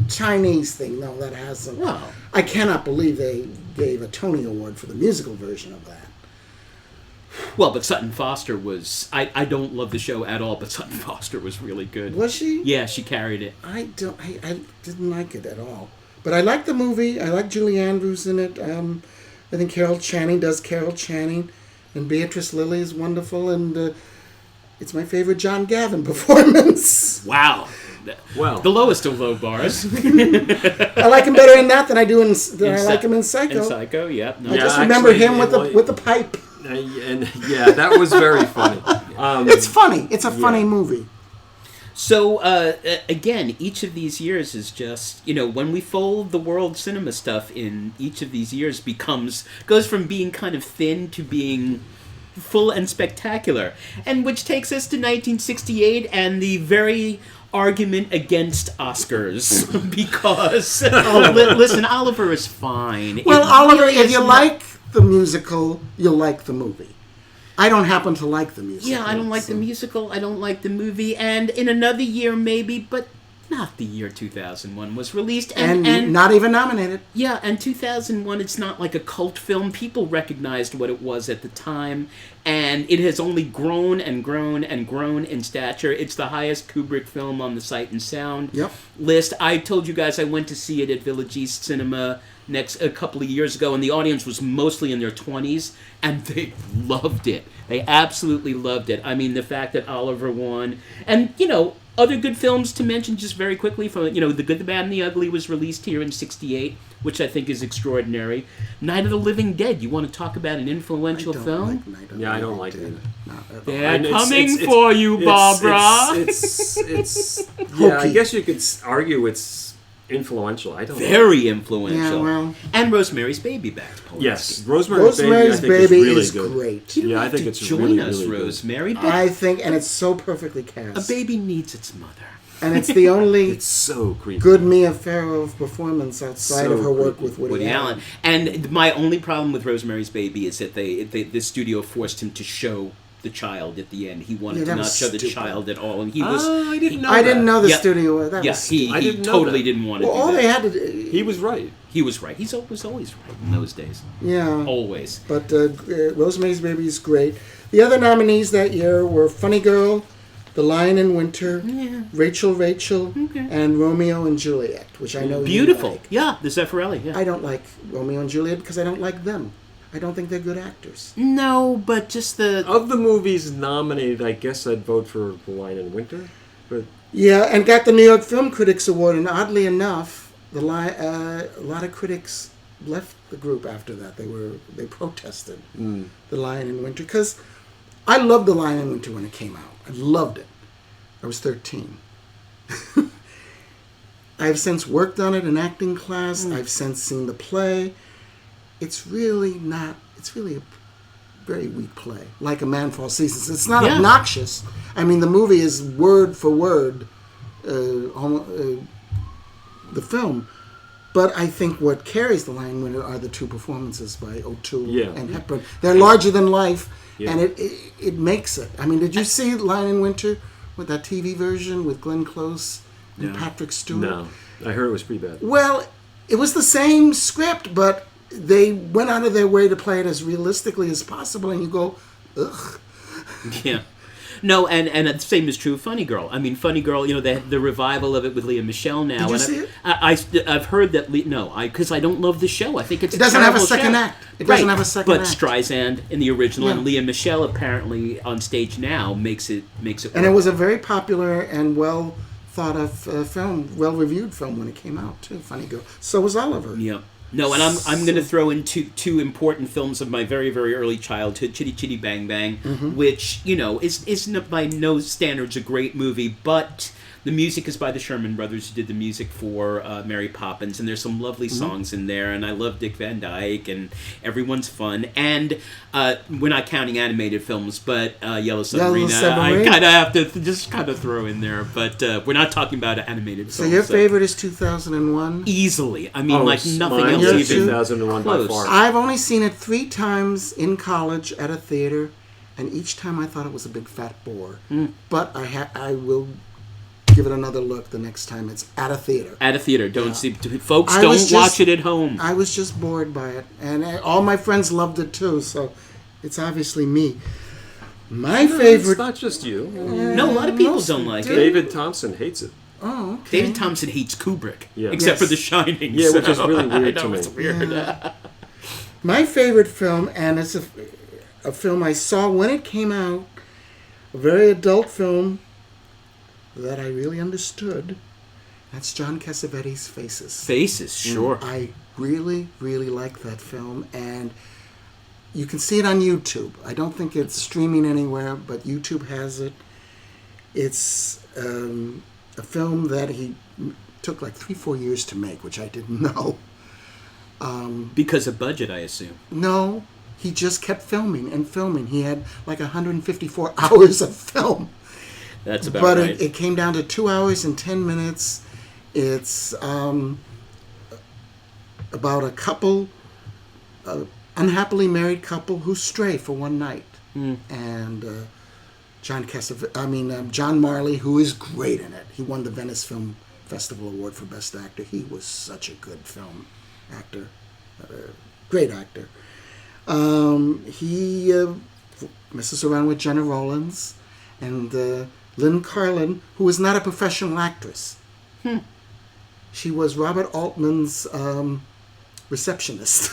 Chinese thing. No, that hasn't. Wow. I cannot believe they gave a Tony Award for the musical version of that. Well, but Sutton Foster was... I don't love the show at all, but Sutton Foster was really good. Was she? Yeah, she carried it. I didn't like it at all. But I like the movie. I like Julie Andrews in it. I think Carol Channing does Carol Channing. And Beatrice Lilly is wonderful. And it's my favorite John Gavin performance. Wow. Well, the lowest of low bars. I like him better in that than I do I like him in Psycho. In Psycho, yeah. No. I just remember him with the pipe. And that was very funny. It's funny. It's a funny movie. So, again, each of these years is just, when we fold the world cinema stuff in, each of these years goes from being kind of thin to being full and spectacular. And which takes us to 1968 and the very argument against Oscars. Because, listen, Oliver is fine. Well, Oliver, if you like the musical, you'll like the movie. I don't happen to like the musical. Yeah, I don't like the musical. I don't like the movie. And in another year, maybe, but not the year 2001 was released. And not even nominated. Yeah, and 2001, it's not like a cult film. People recognized what it was at the time. And it has only grown and grown and grown in stature. It's the highest Kubrick film on the Sight and Sound list. I told you guys I went to see it at Village East Cinema a couple of years ago, and the audience was mostly in their 20s, and they loved it. They absolutely loved it. I mean, the fact that Oliver won, and, other good films to mention just very quickly, from The Good, the Bad, and the Ugly was released here in 68, which I think is extraordinary. Night of the Living Dead, you want to talk about an influential film? I don't like it. They're coming for you, Barbara. I guess you could argue it's influential. I don't know. Very influential. Yeah, well. And Rosemary's Baby back to Polanski. Yes, Rosemary's Baby is great. You I think it's join really, us, really Rosemary. Good. I think, and it's so perfectly cast. A baby needs its mother. And it's the only it's so creepy. good Mia Farrow performance outside of her work with Woody Allen. And my only problem with Rosemary's Baby is that the studio forced him to show the child at the end. He wanted to not show the child at all, and he was. I didn't know. I didn't know the studio. That was he totally didn't want to. Well, do all that. they had to do. He was right. He was right. He was always right in those days. Yeah, always. But Rosemary's Baby is great. The other nominees that year were Funny Girl, The Lion in Winter, Rachel, and Romeo and Juliet, which I know beautiful. You like. Yeah, the Zeffirelli. Yeah. I don't like Romeo and Juliet because I don't like them. I don't think they're good actors. No, but just of the movies nominated, I guess I'd vote for The Lion in Winter. But and got the New York Film Critics Award, and oddly enough, a lot of critics left the group after that. They protested The Lion in Winter because I loved The Lion in Winter when it came out. I loved it. I was 13. I've since worked on it in acting class. I've since seen the play. It's really a very weak play, like A Man for All Seasons. It's not obnoxious. I mean, the movie is word for word the film. But I think what carries The Lion Winter are the two performances by O'Toole and Hepburn. They're larger than life, and it makes it. I mean, did you see Lion in Winter with that TV version with Glenn Close and Patrick Stewart? No, I heard it was pretty bad. Well, it was the same script, but they went out of their way to play it as realistically as possible, and you go, ugh. Yeah. No, and the same is true of Funny Girl. I mean, Funny Girl, the revival of it with Lea Michele now. Did you see it? I've heard that, because I don't love the show. I think it doesn't have a second act. It doesn't have a second act. But Streisand in the original and Lea Michele apparently on stage now makes it and work. it was a very popular and well thought of film, well-reviewed film when it came out, too. Funny Girl. So was Oliver. Yeah. No, and I'm going to throw in two important films of my very, very early childhood, Chitty Chitty Bang Bang, which, is by no standards a great movie, but the music is by the Sherman Brothers, who did the music for Mary Poppins, and there's some lovely songs in there, and I love Dick Van Dyke, and everyone's fun. And we're not counting animated films, but Yellow Submarine, I kind of have to just kind of throw in there, but we're not talking about animated films. So your favorite is 2001? Easily. I mean, nothing else even. 2001 by far. I've only seen it 3 times in college at a theater, and each time I thought it was a big fat bore. But I will give it another look the next time it's at a theater. At a theater. Don't see... Folks, don't watch it at home. I was just bored by it. And all my friends loved it too, so it's obviously me. My favorite... It's not just you. No, a lot of people don't like it. David Thompson hates it. Oh, okay. David Thompson hates Kubrick. Yeah. Except for The Shining. Yeah, which is really weird I know, to me. It's weird. Yeah. My favorite film, and it's a film I saw when it came out, a very adult film that I really understood. That's John Cassavetes' Faces. Faces, sure. I really, really like that film, and you can see it on YouTube. I don't think it's streaming anywhere, but YouTube has it. It's a film that he took like 3-4 years to make, which I didn't know. Because of budget, I assume. No, he just kept filming and filming. He had like 154 hours of film. That's about right. right. But it came down to 2 hours and 10 minutes. It's about a couple, unhappily married couple who stray for one night. And John Marley, who is great in it. He won the Venice Film Festival Award for Best Actor. He was such a good film actor. Great actor. He messes around with Jenna Rollins and Lynn Carlin, who is not a professional actress. She was Robert Altman's receptionist.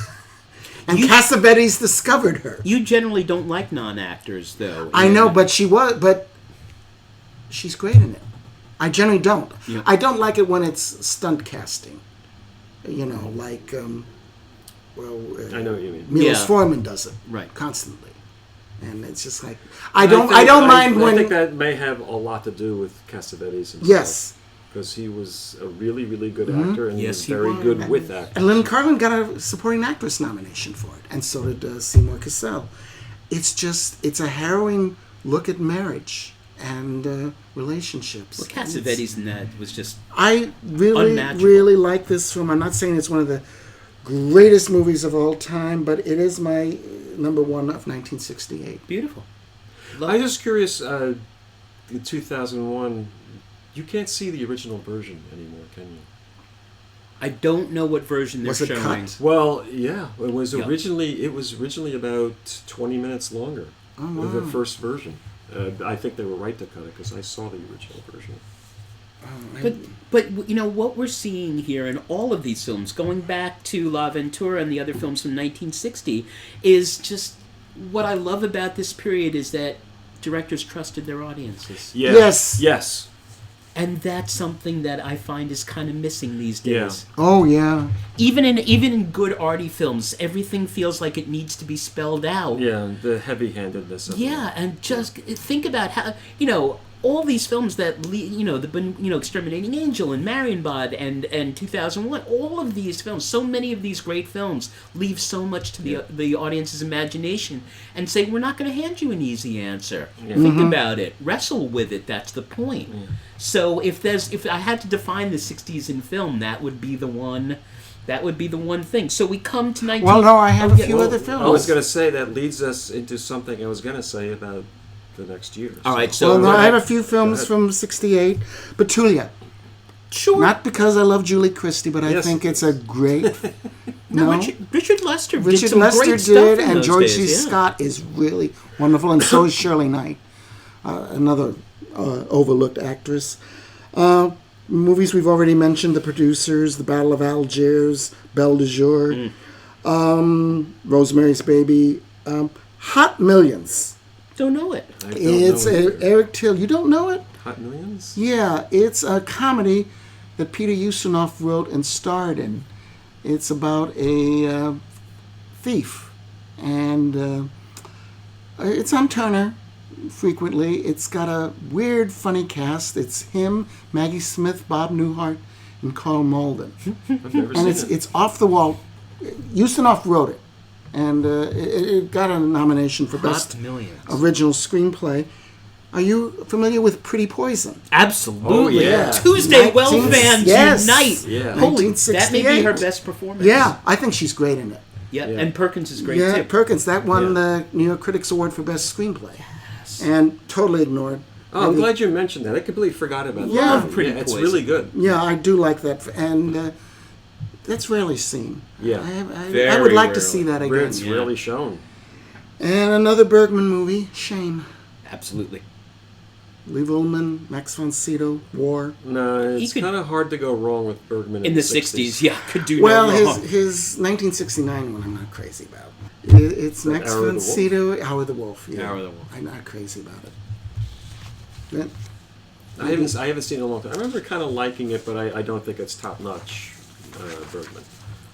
And Cassavetes discovered her. You generally don't like non-actors, though. I know, but she's great in it. I generally don't. Yeah. I don't like it when it's stunt casting. Like, I know what you mean. Milos Forman does it. Right. Constantly. And it's just like, I don't mind when... I think that may have a lot to do with Cassavetes himself. Yes. Because he was a really, really good actor, and Yes, he was very good with actors. And Lynn Carlin got a supporting actress nomination for it, and so did Seymour Cassell. It's a harrowing look at marriage and relationships. Well, Cassavetes in that was just I really, unmatchable. really like this film. I'm not saying it's one of the greatest movies of all time, but it is my number one of 1968. Beautiful. I'm just curious, in 2001... You can't see the original version anymore, can you? I don't know what version they're Was it showing. cut? Well, yeah, it was originally about 20 minutes longer. Oh, wow. The first version. I think they were right to cut it because I saw the original version. But what we're seeing here in all of these films, going back to La Ventura and the other films from 1960, is just what I love about this period is that directors trusted their audiences. Yeah. Yes. And that's something that I find is kind of missing these days. Yeah. Oh, yeah. Even in good arty films, everything feels like it needs to be spelled out. Yeah, the heavy-handedness of it. Yeah, and just think about how, all these films that, Exterminating Angel and Marienbad and 2001, all of these films, so many of these great films leave so much to the audience's imagination and say, we're not going to hand you an easy answer. Yeah. Think about it. Wrestle with it. That's the point. Yeah. So if I had to define the 60s in film, that would be the one... That would be the one thing. So we come to 19... Well, no, I have a few other films. I was going to say that leads us into something I was going to say about the next year. All right, so... Well, no, I have a few films from 68. Petulia. Sure. Not because I love Julie Christie, but I think it's a great... Richard Lester did some great stuff and George C. Scott is really wonderful, and so is Shirley Knight, another overlooked actress. Movies we've already mentioned, The Producers, The Battle of Algiers, Belle de Jour, Rosemary's Baby, Hot Millions. Don't know it. It's Eric Till. You don't know it? Hot Millions? Yeah, it's a comedy that Peter Ustinov wrote and starred in. It's about a thief, and it's on Turner frequently. It's got a weird, funny cast. It's him, Maggie Smith, Bob Newhart, and Carl Malden. I've never And seen it. it's off the wall. Ustinov wrote it, and it got a nomination for Best Hot Millions. Original Screenplay. Are you familiar with Pretty Poison? Absolutely. Oh, yeah. Tuesday, well 19 fans yes. unite. Yeah. Holy, that may be her 1968. best performance. Yeah, I think she's great in it. Yeah, Yeah. and Perkins is great Yeah, too. Perkins, that won Yeah. the New York Critics Award for Best Screenplay. And totally ignored. Oh, I'm And glad you mentioned that. I completely forgot about that. Yeah. Love Pretty It's Poison. really good. Yeah, I do like that. And that's rarely seen. Yeah. I Very would like to rarely. see that again. It's Yeah. rarely shown. And another Bergman movie, Shame. Absolutely. Lee Ullman, Max von Sydow, War. No, it's could- kind of hard to go wrong with Bergman In the 60s, yeah, could do Well, no wrong. his 1969 one I'm not crazy about. It's The Max Hour of von the Wolf? Sydow, Hour of the Wolf. Yeah. Hour of the Wolf. I'm not crazy about it. But, I haven't seen it in a long time. I remember kind of liking it, but I don't think it's top notch Bergman.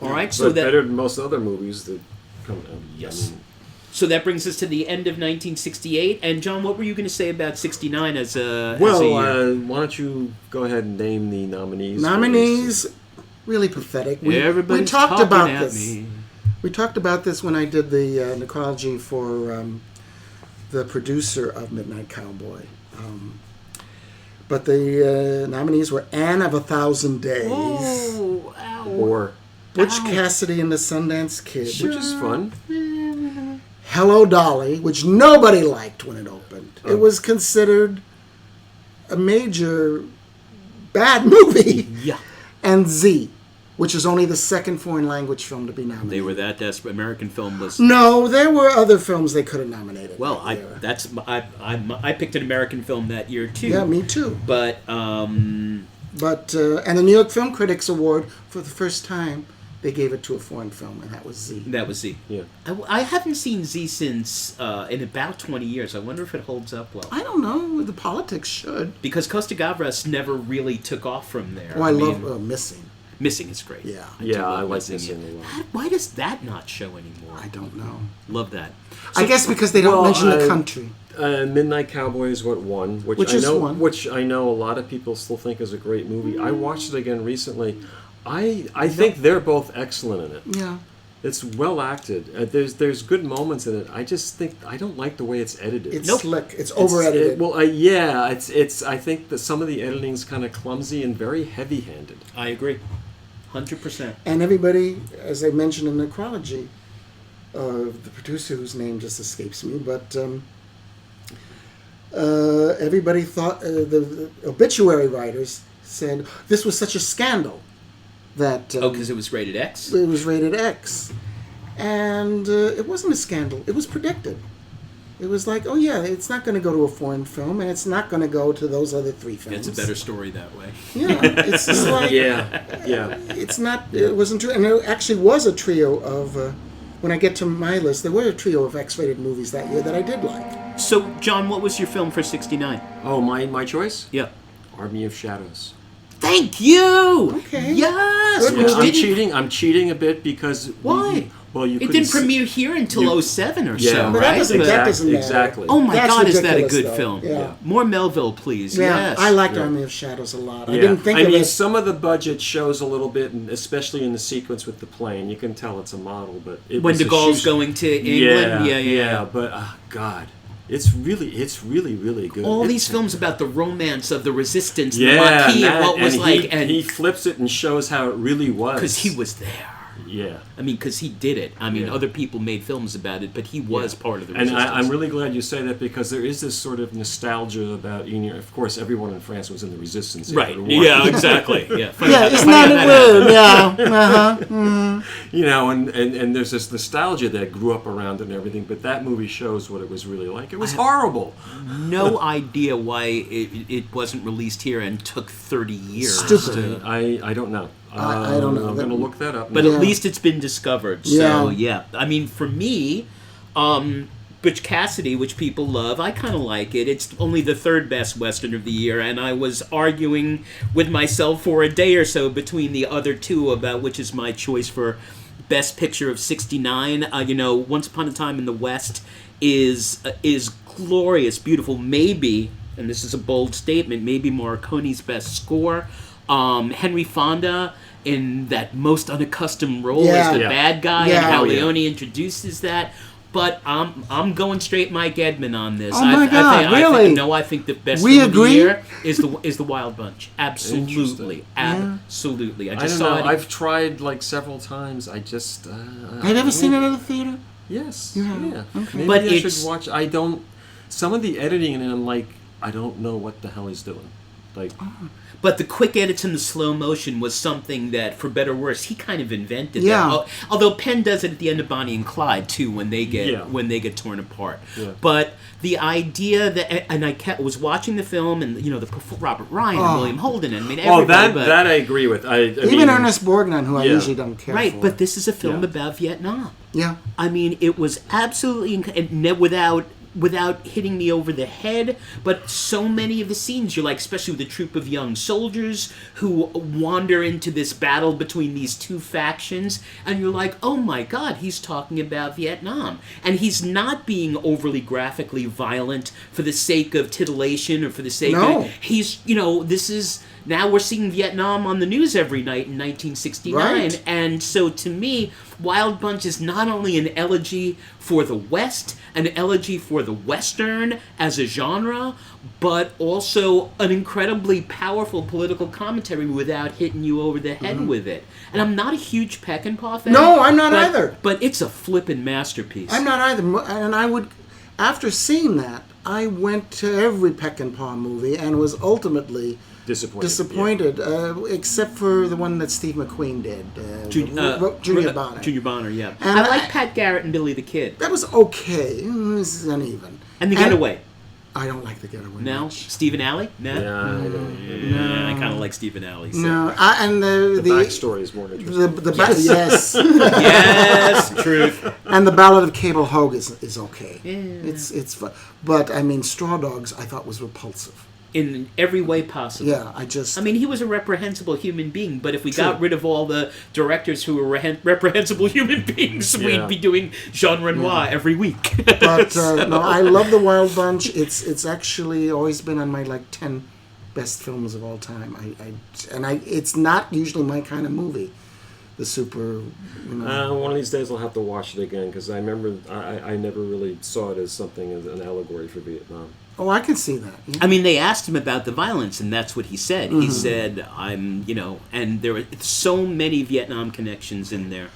All right, But so that better than most other movies that come out. Yes. So that brings us to the end of 1968. And John, what were you going to say about 69 as a Well, as a year? why don't you go ahead and name the nominees? nominees, really pathetic. We Everybody's talked talking about at this. me. We talked about this when I did the necrology for the producer of Midnight Cowboy. But the nominees were Anne of a Thousand Days, Oh, ow. Or, Butch Ow. Cassidy and the Sundance Kid, which is fun. Hello Dolly, which nobody liked when it opened. Oh. It was considered a major bad movie. Yeah. And Z, which is only the second foreign language film to be nominated. They were that desperate. American film was... No, there were other films they could have nominated. Well, that year. I picked an American film that year, too. Yeah, me too. But, And the New York Film Critics Award, for the first time, they gave it to a foreign film, and that was Z. that was Z. Yeah. I haven't seen Z since in about 20 years. I wonder if it holds up well. I don't know. The politics should. Because Costa Gavras never really took off from there. Oh, I mean, love Missing. Missing is great. Yeah. do Yeah, I love like Missing. Missing a lot. Why does that not show anymore? I don't know. Love that. I guess because they don't well, mention the I- country. Midnight Cowboy is what won, Which I is know, one. which I know a lot of people still think is a great movie. I watched it again recently. I think they're both excellent in it. Yeah. It's well acted. There's good moments in it. I just think I don't like the way it's edited. It's Nope. slick. It's over-edited. It's. I think that some of the editing's kind of clumsy and very heavy-handed. I agree. 100%. And everybody, as I mentioned in Necrology, the producer whose name just escapes me, but everybody thought, the obituary writers said this was such a scandal that Because it was rated X? it was rated X. And it wasn't a scandal. It was predicted. It was like, oh yeah, it's not going to go to a foreign film, and it's not going to go to those other three films. It's a better story that way. Yeah, it's just like, Yeah. it's not, it wasn't true. And there actually was a trio of, when I get to my list, there were a trio of X-rated movies that year that I did like. So, John, what was your film for 69? Oh, my choice? Yeah. Army of Shadows. Thank you! Okay. Yes! Good Which one. didn't- I'm cheating a bit because Why? You It couldn't didn't see- premiere here until you- 07 or Yeah, so, But right? that doesn't, But- that doesn't matter. Exactly. Oh my That's God, is that a ridiculous, good though. film? Yeah. More Melville, please. Yeah, Yes. I liked Yeah. Army of Shadows a lot. I Yeah. didn't think I of mean, it. some of the budget shows a little bit, and especially in the sequence with the plane. You can tell it's a model, but it When was de a Gaulle's shoe- going to England? Yeah. But God, it's really good. All It- these films about the romance of the resistance, the yeah, Marquis, and that- what was and like, he, and he flips it and shows how it really was because he was there. Yeah. I mean, because he did it. I mean, Yeah. other people made films about it, but he was part of the And resistance. I'm really glad you say that because there is this sort of nostalgia about, of course, everyone in France was in the resistance. after Right. the war. Yeah, exactly. Yeah. Yeah, isn't that a word? Yeah. Uh-huh. And there's this nostalgia that grew up around it and everything, but that movie shows what it was really like. It was horrible. No idea why it wasn't released here and took 30 years. Stupid. I don't know. I don't know. I'm going to look that up. But Yeah. at least it's been discovered. So, Yeah. I mean, for me, Butch Cassidy, which people love. I kind of like it. It's only the third best Western of the year, and I was arguing with myself for a day or so between the other two about which is my choice for Best Picture of '69. Once Upon a Time in the West is glorious, beautiful, maybe, and this is a bold statement, maybe Morricone's best score. Henry Fonda in that most unaccustomed role as the bad guy, and how Leone introduces that. But I'm going straight Mike Edmund on this. Oh my God, really? I think the best film of the year is the Wild Bunch. Absolutely, absolutely. I just saw it. I've tried like several times. I just have you ever seen it at a theater? Yes. Yeah. Okay. Maybe But I should watch. I don't. Some of the editing, and I'm like, I don't know what the hell he's doing. Like. But the quick edits and the slow motion was something that, for better or worse, he kind of invented. Yeah. That. Although Penn does it at the end of Bonnie and Clyde too, when they get torn apart. Yeah. But the idea that, and I was watching the film, and the Robert Ryan and William Holden, and I mean everybody. That I agree with. I even mean, Ernest Borgnine, who I usually don't care for. Right, but this is a film about Vietnam. Yeah. I mean, it was absolutely without hitting me over the head, but so many of the scenes, you're like, especially with a troop of young soldiers who wander into this battle between these two factions, and you're like, oh my God, he's talking about Vietnam. And he's not being overly graphically violent for the sake of titillation or for the sake of... He's, this is... Now we're seeing Vietnam on the news every night in 1969, right. And so to me, Wild Bunch is not only an elegy for the West, an elegy for the Western as a genre, but also an incredibly powerful political commentary without hitting you over the head with it. And I'm not a huge Peckinpah fan. No, I'm not either. But it's a flippin' masterpiece. I'm not either. And I would, after seeing that, I went to every Peckinpah movie and was ultimately... Disappointed, except for the one that Steve McQueen did. Junior Bonner. Junior Bonner, yeah. And I like Pat Garrett and Billy the Kid. That was okay. It was uneven. And The Getaway. I don't like The Getaway No? much. Stephen Alley? No. Yeah, I kind of like Stephen Alley. So. No, and the backstory is more interesting. Yes. Yes, truth. And the Ballad of Cable Hogue is okay. Yeah. It's fun. But, I mean, Straw Dogs I thought was repulsive. In every way possible. Yeah, I mean, he was a reprehensible human being, but if we got rid of all the directors who were reprehensible human beings, we'd be doing Jean Renoir every week. But, no, I love The Wild Bunch. It's actually always been on my, 10 best films of all time. It's not usually my kind of movie. The super, one of these days I'll have to watch it again, because I remember I never really saw it as something, as an allegory for Vietnam. Oh, I can see that. Yeah. I mean, they asked him about the violence, and that's what he said. Mm-hmm. He said, and there are so many Vietnam connections in there.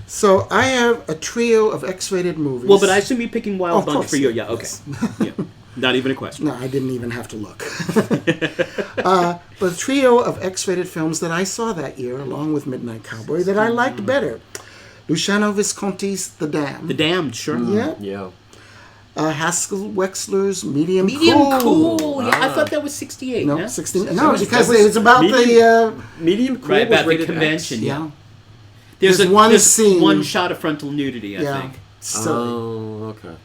So I have a trio of X-rated movies. Well, but I assume you're picking Wild Bunch for you. Yeah, okay. Yes. Yeah. Not even a question. No, I didn't even have to look. But a trio of X-rated films that I saw that year, along with Midnight Cowboy, that I liked better. Luciano Visconti's The Damned. The Damned, sure. Yeah. Haskell Wexler's Medium Cool. Yeah, I thought that was 68. No, no? 69. No, because it was about the Medium Cool. Right, about was the convention. X. Yeah. There's one scene. One shot of frontal nudity, I think. Silly. Oh, okay.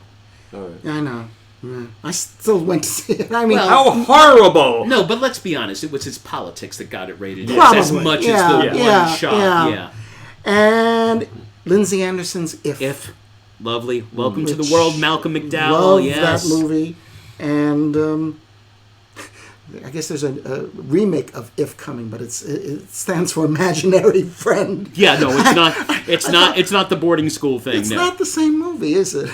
All right. I know. Yeah. I still went to see it. I mean, how horrible! No, but let's be honest. It was his politics that got it rated Probably. as much as the one shot. Yeah. And Lindsay Anderson's If. Lovely. Welcome to the world, Malcolm McDowell. Love yes. that movie. And I guess there's a remake of If coming, but it stands for Imaginary Friend. Yeah, no, it's not. It's not the boarding school thing. It's not the same movie, is it?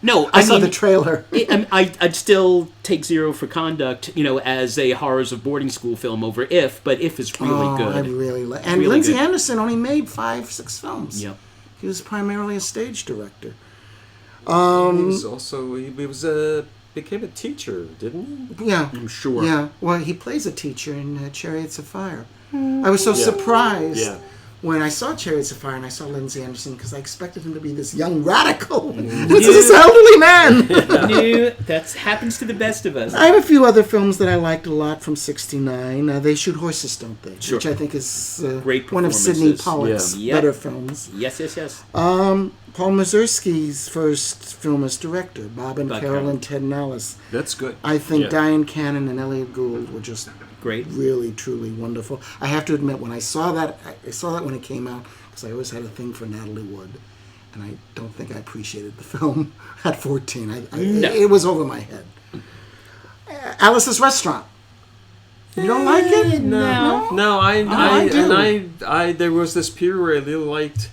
No, I saw the trailer. I'd still take Zero for Conduct, as a horrors of boarding school film over If, but If is really good. I really like. And really Lindsay good. Anderson only made 5-6 films. Yep. He was primarily a stage director. He was also became a teacher, didn't he? Yeah, I'm sure. Yeah, well, he plays a teacher in Chariots of Fire. I was so surprised when I saw Chariots of Fire and I saw Lindsay Anderson, because I expected him to be this young radical. This is this elderly man. That happens to the best of us. I have a few other films that I liked a lot from '69. They Shoot Horses, Don't They? Sure. Which I think is Great one of Sidney Pollack's Yeah. better films. Yes. Paul Mazursky's first film as director, Bob and Carol and Ted and Alice. That's good. I think Diane Cannon and Elliot Gould were just great, really, truly wonderful. I have to admit, when I saw that when it came out, because I always had a thing for Natalie Wood, and I don't think I appreciated the film at 14. It was over my head. Alice's Restaurant. You don't like it? No, I do. And there was this period where I really liked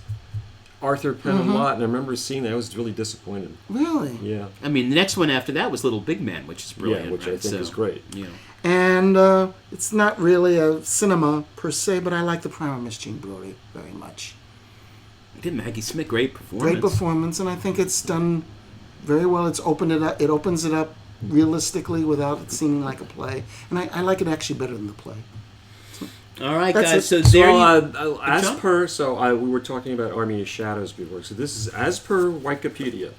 Arthur Penn a lot, and I remember seeing that. I was really disappointed. Really? Yeah. I mean, the next one after that was Little Big Man, which is brilliant. Yeah, which I think is great. Yeah. And it's not really a cinema per se, but I like The Primer, Miss Jean Brodie, very much. Did Maggie Smith, great performance. Great performance, and I think it's done very well. It opens it up realistically without it seeming like a play, and I like it actually better than the play. All right, That's guys. it. So there we were talking about Army of Shadows before. So this is as per Wikipedia.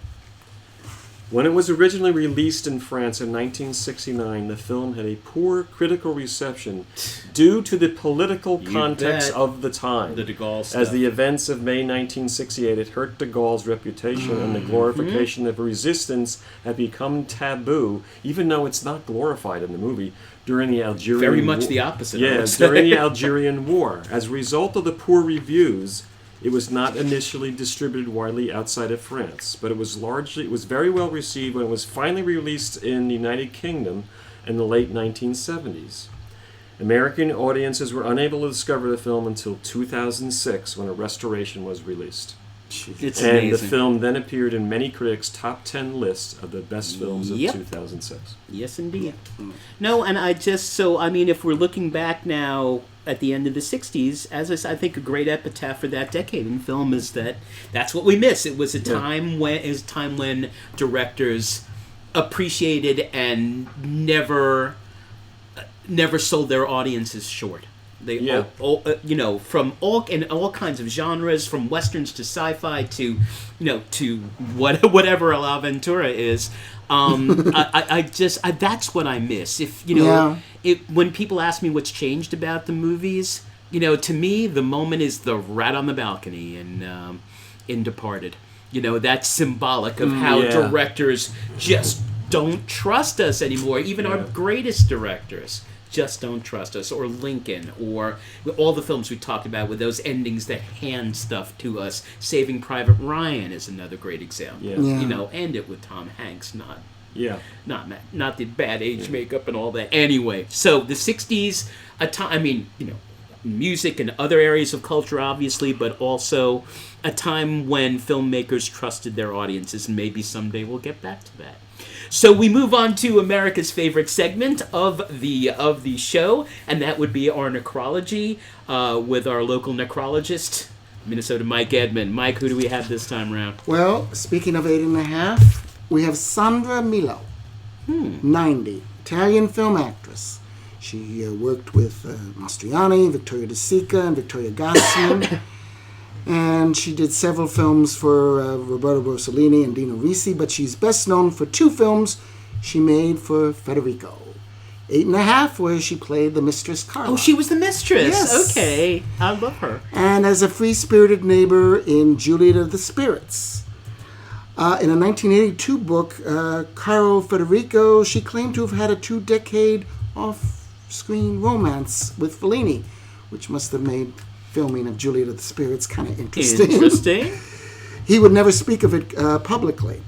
When it was originally released in France in 1969, the film had a poor critical reception due to the political context of the time. The de Gaulle stuff. As the events of May 1968 had hurt de Gaulle's reputation, and the glorification of resistance had become taboo, even though it's not glorified in the movie, during the Algerian Very much War. the opposite. Yeah, during the Algerian War. As a result of the poor reviews, it was not initially distributed widely outside of France, but it was very well received when it was finally released in the United Kingdom in the late 1970s. American audiences were unable to discover the film until 2006, when a restoration was released. It's and amazing. The film then appeared in many critics' top 10 lists of the best films of Yep. 2006. Yes, indeed. No, and if we're looking back now at the end of the 60s, as I think a great epitaph for that decade in film is that's what we miss. It was a time when directors appreciated and never sold their audiences short. They from all kinds of genres, from westerns to sci-fi to whatever La Ventura is. That's what I miss. When people ask me what's changed about the movies, to me the moment is the rat on the balcony in Departed. That's symbolic of how directors just don't trust us anymore. Even our greatest directors just don't trust us, or Lincoln, or all the films we talked about with those endings that hand stuff to us. Saving Private Ryan is another great example. End it with Tom Hanks, not the bad age makeup and all that. Anyway, so the 60s, music and other areas of culture, obviously, but also a time when filmmakers trusted their audiences, and maybe someday we'll get back to that. So we move on to America's favorite segment of the show, and that would be our necrology with our local necrologist, Minnesota Mike Edmond. Mike, who do we have this time around? Well, speaking of 8.5, we have Sandra Milo, 90, Italian film actress. She worked with Mastroianni, Vittorio De Sica, and Vittorio Gassman. And she did several films for Roberto Rossellini and Dino Risi, but she's best known for 2 films she made for Federico. 8.5, where she played the Mistress Carla. Oh, she was the mistress. Yes. Okay, I love her. And as a free-spirited neighbor in Juliet of the Spirits. In a 1982 book, Caro Federico, she claimed to have had a 2-decade off-screen romance with Fellini, which must have made filming of Juliet of the Spirits kind of interesting. He would never speak of it publicly.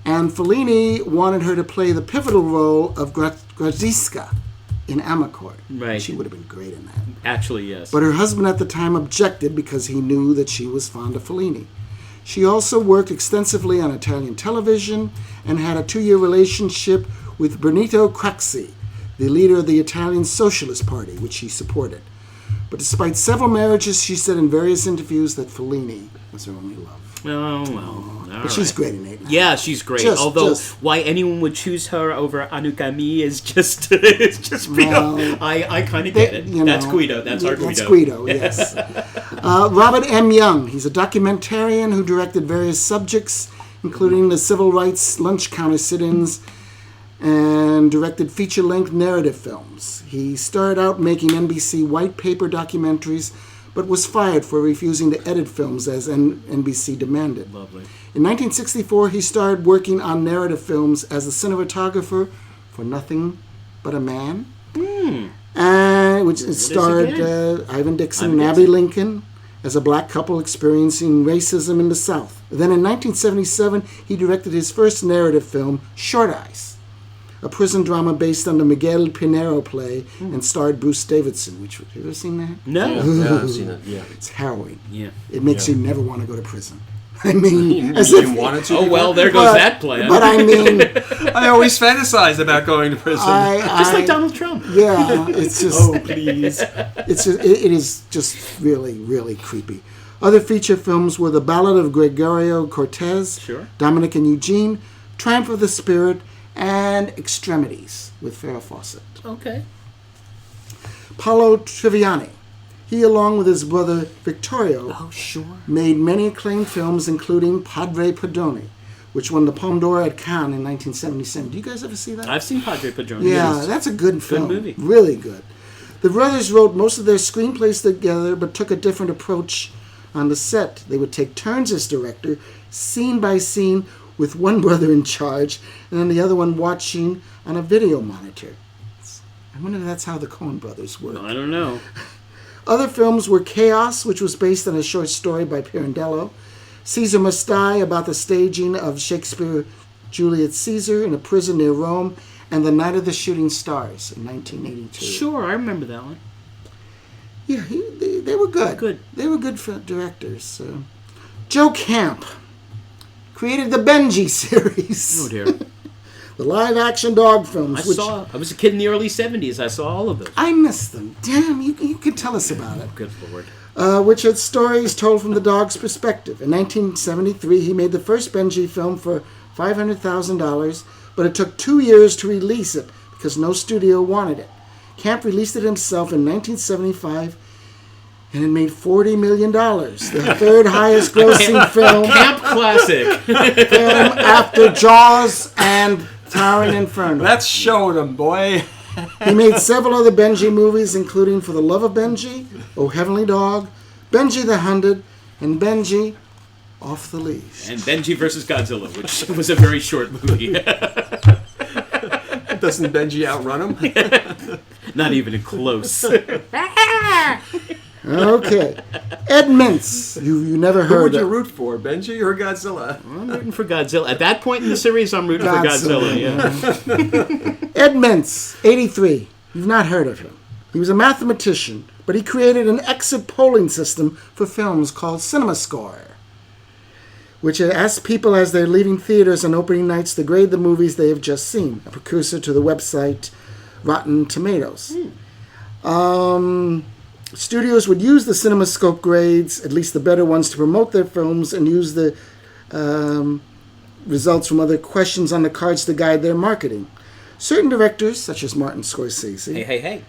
And Fellini wanted her to play the pivotal role of Graziska in Amarcord. Right. She would have been great in that. Actually, yes. But her husband at the time objected because he knew that she was fond of Fellini. She also worked extensively on Italian television and had a 2-year relationship with Benito Craxi, the leader of the Italian Socialist Party, which she supported. But despite several marriages, she said in various interviews that Fellini was her only love. Oh, well. But she's great in 8. Yeah, she's great. Just- Although, just- why anyone would choose her over Anukami is just, it's just, Well, I kind of get it. You know, That's Guido. That's our Guido. That's Guido, yes. Robert M. Young. He's a documentarian who directed various subjects, including the civil rights lunch counter sit-ins, and directed feature-length narrative films. He started out making NBC white paper documentaries, but was fired for refusing to edit films as NBC demanded. Lovely. In 1964, he started working on narrative films as a cinematographer for Nothing But a Man, which starred Ivan Dixon and Abby Lincoln as a black couple experiencing racism in the South. Then in 1977, he directed his first narrative film, Short Eyes, a prison drama based on the Miguel Pinero play and starred Bruce Davidson. Have you ever seen that? No. Yeah, I've seen it. Yeah. It's harrowing. Yeah. It makes you never want to go to prison. I mean, as You if wanted to. Oh, well, there goes that plan. But I mean, I always fantasized about going to prison. Just like Donald Trump. Yeah, it's just. Oh, please. It is just really, really creepy. Other feature films were The Ballad of Gregorio Cortez, Sure. Dominic and Eugene, Triumph of the Spirit, and Extremities with Farrah Fawcett. Okay. Paolo Triviani. He, along with his brother Vittorio, Oh, sure. made many acclaimed films, including Padre Padrone, which won the Palme d'Or at Cannes in 1977. Do you guys ever see that? I've seen Padre Padrone. Yeah, Yes. that's a good film. movie. Really good. The brothers wrote most of their screenplays together, but took a different approach on the set. They would take turns as director, scene by scene, with one brother in charge, and then the other one watching on a video monitor. I wonder if that's how the Coen brothers work. I don't know. Other films were Chaos, which was based on a short story by Pirandello, Caesar Must Die, about the staging of Shakespeare's Julius Caesar in a prison near Rome, and The Night of the Shooting Stars in 1982. Sure, I remember that one. Yeah, they were good. Good. They were good directors. Joe Camp created the Benji series. Oh, dear. The live-action dog films. I was a kid in the early 70s. I saw all of them. I missed them. Damn, you could tell us about it. Good Lord. Which had stories told from the dog's perspective. In 1973, he made the first Benji film for $500,000, but it took 2 years to release it because no studio wanted it. Camp released it himself in 1975, and it made $40 million, the third highest grossing film Camp classic. after Jaws and Towering Inferno. That's showing them, boy. He made several other Benji movies, including For the Love of Benji, Oh Heavenly Dog, Benji the Hunted, and Benji Off the Leash. And Benji versus Godzilla, which was a very short movie. Doesn't Benji outrun him? Not even close. Okay. Ed Mintz. You never Who heard would you of. root for, Benji or Godzilla? I'm rooting for Godzilla. At that point in the series, I'm rooting for Godzilla. Yeah. Ed Mintz, 83. You've not heard of him. He was a mathematician, but he created an exit polling system for films called CinemaScore, which asks people as they're leaving theaters on opening nights to grade the movies they have just seen, a precursor to the website Rotten Tomatoes. Studios would use the CinemaScope grades, at least the better ones, to promote their films and use the results from other questions on the cards to guide their marketing. Certain directors, such as Martin Scorsese, Hey.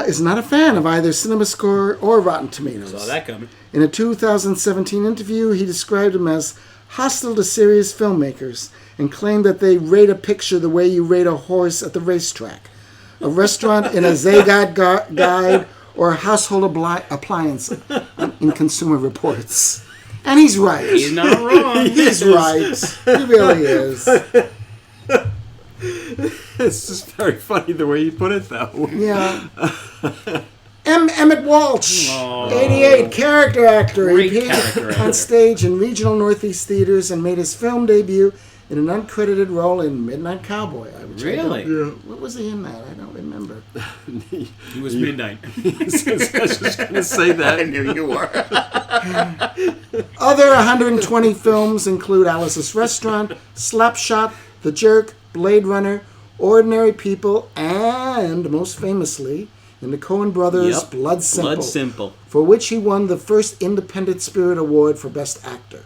is not a fan of either CinemaScore or Rotten Tomatoes. Saw that coming. In a 2017 interview, he described them as hostile to serious filmmakers and claimed that they rate a picture the way you rate a horse at the racetrack, a restaurant in a Zagat guide, or a household appliance in Consumer Reports. And he's right. He's not wrong. He's right. He really is. It's just very funny the way you put it, though. Yeah. Emmett Walsh, 88, character actor. Great He appeared character actor. on stage in regional Northeast theaters and made his film debut in an uncredited role in Midnight Cowboy. Really? What was he in that? I don't remember. He was Midnight. I was just going to say that. I knew you were. Other 120 films include Alice's Restaurant, Slapshot, The Jerk, Blade Runner, Ordinary People, and most famously, in the Coen Brothers' Yep. Blood Simple. Blood Simple. for which he won the first Independent Spirit Award for Best Actor.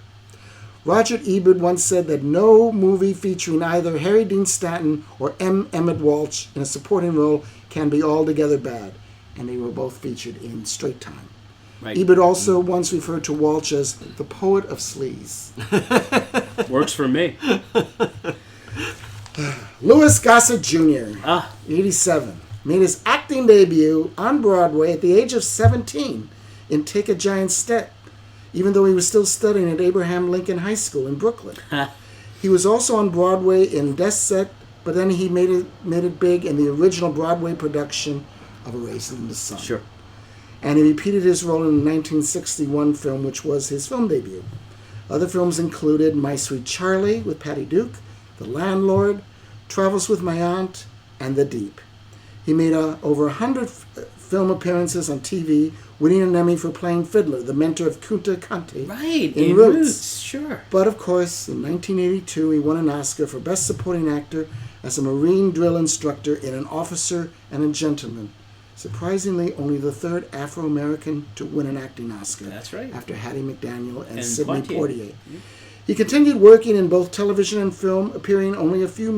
Roger Ebert once said that no movie featuring either Harry Dean Stanton or M. Emmett Walsh in a supporting role can be altogether bad, and they were both featured in Straight Time. Right. Ebert also once referred to Walsh as the poet of sleaze. Works for me. Louis Gossett Jr., Ah. 87, made his acting debut on Broadway at the age of 17 in Take a Giant Step, even though he was still studying at Abraham Lincoln High School in Brooklyn. He was also on Broadway in Death Set, but then he made it big in the original Broadway production of A Raisin in the Sun. Sure. And he repeated his role in the 1961 film, which was his film debut. Other films included My Sweet Charlie with Patty Duke, The Landlord, Travels with My Aunt, and The Deep. He made over 100 film appearances on TV, winning an Emmy for playing Fiddler, the mentor of Kunta Kinte Right, in Roots. Sure. But of course, in 1982, he won an Oscar for Best Supporting Actor as a Marine drill instructor in An Officer and a Gentleman. Surprisingly, only the third Afro-American to win an acting Oscar. That's right. After Hattie McDaniel and Sidney Sidney Poitier. He continued working in both television and film, appearing only a few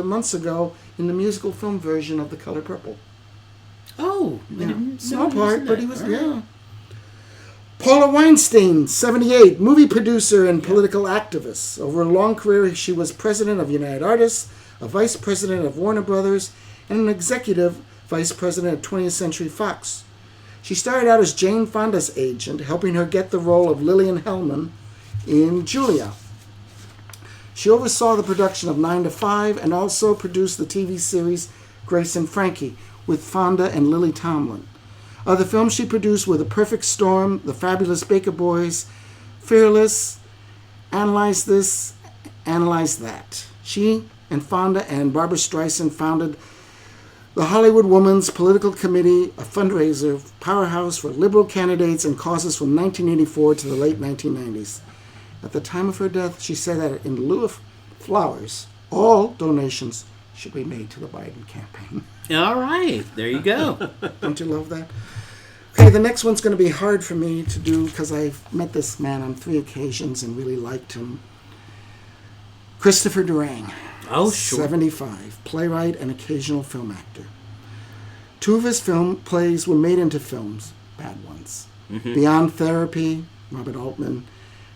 months ago in the musical film version of The Color Purple. Oh, Yeah. Small part, but he was, yeah. Paula Weinstein, 78, movie producer and political activist. Over a long career, she was president of United Artists, a vice president of Warner Brothers, and an executive vice president of 20th Century Fox. She started out as Jane Fonda's agent, helping her get the role of Lillian Hellman in Julia. She oversaw the production of 9 to 5 and also produced the TV series Grace and Frankie with Fonda and Lily Tomlin. Other films she produced were The Perfect Storm, The Fabulous Baker Boys, Fearless, Analyze This, Analyze That. She and Fonda and Barbara Streisand founded the Hollywood Women's Political Committee, a fundraiser powerhouse for liberal candidates and causes from 1984 to the late 1990s. At the time of her death, she said that in lieu of flowers, all donations should be made to the Biden campaign. All right. There you go. Don't you love that? Okay, the next one's going to be hard for me to do because I've met this man on 3 occasions and really liked him. Christopher Durang. Oh, sure. 75, playwright and occasional film actor. 2 of his film plays were made into films, bad ones. Mm-hmm. Beyond Therapy, Robert Altman,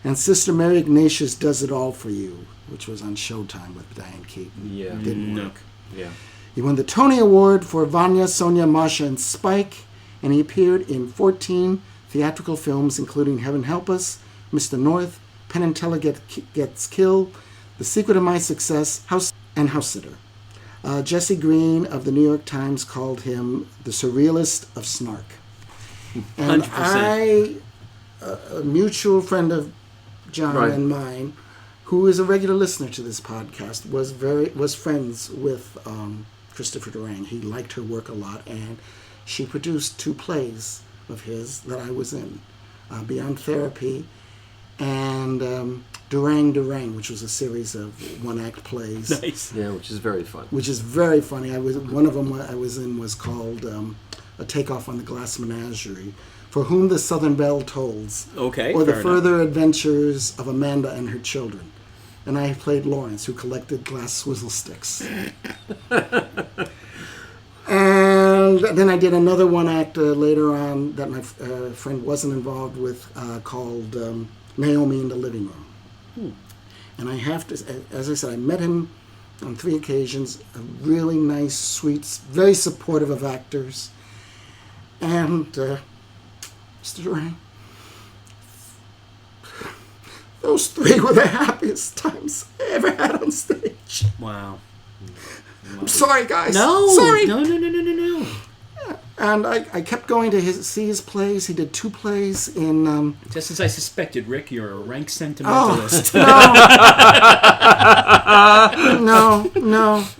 and Sister Mary Ignatius Does It All For You, which was on Showtime with Diane Keaton. Yeah. Didn't No. work. Yeah. He won the Tony Award for Vanya, Sonia, Masha, and Spike, and he appeared in 14 theatrical films, including Heaven Help Us, Mr. North, Penn and Teller Gets Killed, The Secret of My Success, House Sitter. Jesse Green of the New York Times called him the surrealist of snark. And 100%. a mutual friend of John Right. and mine, who is a regular listener to this podcast, was friends with Christopher Durang. He liked her work a lot, and she produced 2 plays of his that I was in, Beyond Therapy and Durang, which was a series of 1-act plays. Nice. Yeah, which is very fun. Which is very funny. One of them I was in was called A Takeoff on the Glass Menagerie, For Whom the Southern Belle Tolls. Okay. Or The fair Further Adventures of Amanda and Her Children. And I played Lawrence, who collected glass swizzle sticks. And then I did another 1-act later on that my friend wasn't involved with, called Naomi in the Living Room. And I have to, as I said, I met him on 3 occasions. A really nice, sweet, very supportive of actors. And Mr. Durang, those 3 were the happiest times I ever had on stage. Wow. I'm sorry, guys. No. Sorry. No. And I kept going to see his plays. He did 2 plays in... Just as I suspected, Rick, you're a rank sentimentalist. No.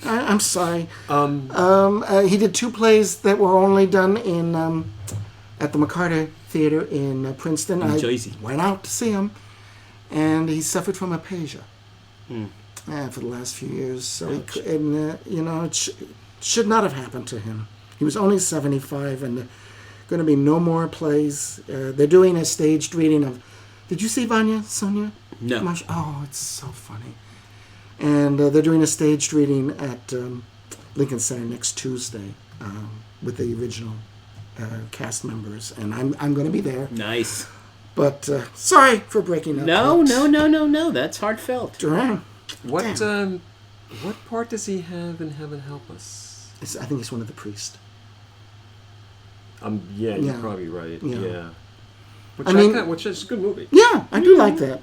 I'm sorry. He did 2 plays that were only done in at the McCarter Theater in Princeton. New Jersey. I went out to see him, and he suffered from aphasia for the last few years. So it should not have happened to him. He was only 75, and the Going to be no more plays. They're doing a staged reading of... Did you see Vanya, Sonia? No. Oh, it's so funny. And they're doing a staged reading at Lincoln Center next Tuesday with the original cast members. And I'm going to be there. Nice. But sorry for breaking up. No. That's heartfelt. Durang. What part does he have in Heaven Help Us? I think he's one of the priests. Yeah, you're probably right. Yeah. Which is a good movie. Yeah, I do like that.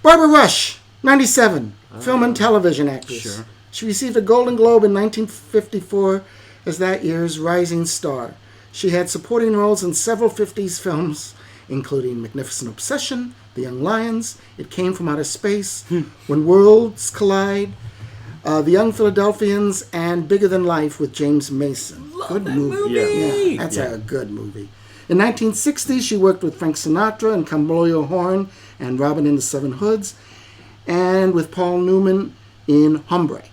Barbara Rush, 97, film and television actress. Sure. She received a Golden Globe in 1954 as that year's rising star. She had supporting roles in several 50s films, including Magnificent Obsession, The Young Lions, It Came From Outer Space, When Worlds Collide, The Young Philadelphians, and Bigger Than Life with James Mason. Love that movie. Yeah, that's a good movie. In 1960s, she worked with Frank Sinatra and Camboyo Horn and Robin in the Seven Hoods, and with Paul Newman in Hombre.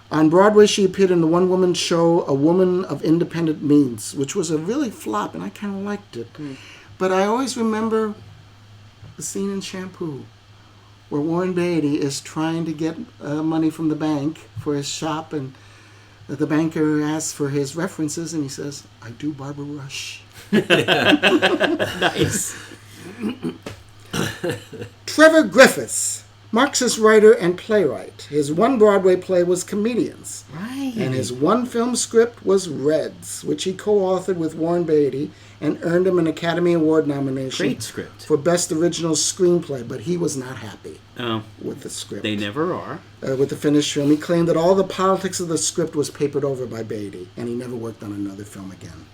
On Broadway, she appeared in the one-woman show A Woman of Independent Means, which was a really flop, and I kind of liked it. But I always remember the scene in Shampoo where Warren Beatty is trying to get money from the bank for his shop, and the banker asks for his references, and he says, "I do Barbara Rush." Nice. Trevor Griffiths, Marxist writer and playwright. His one Broadway play was Comedians. Right. And his one film script was Reds, which he co-authored with Warren Beatty and earned him an Academy Award nomination. Great script. For Best Original Screenplay, but he was not happy with the script. They never are. With the finished film, he claimed that all the politics of the script was papered over by Beatty, and he never worked on another film again.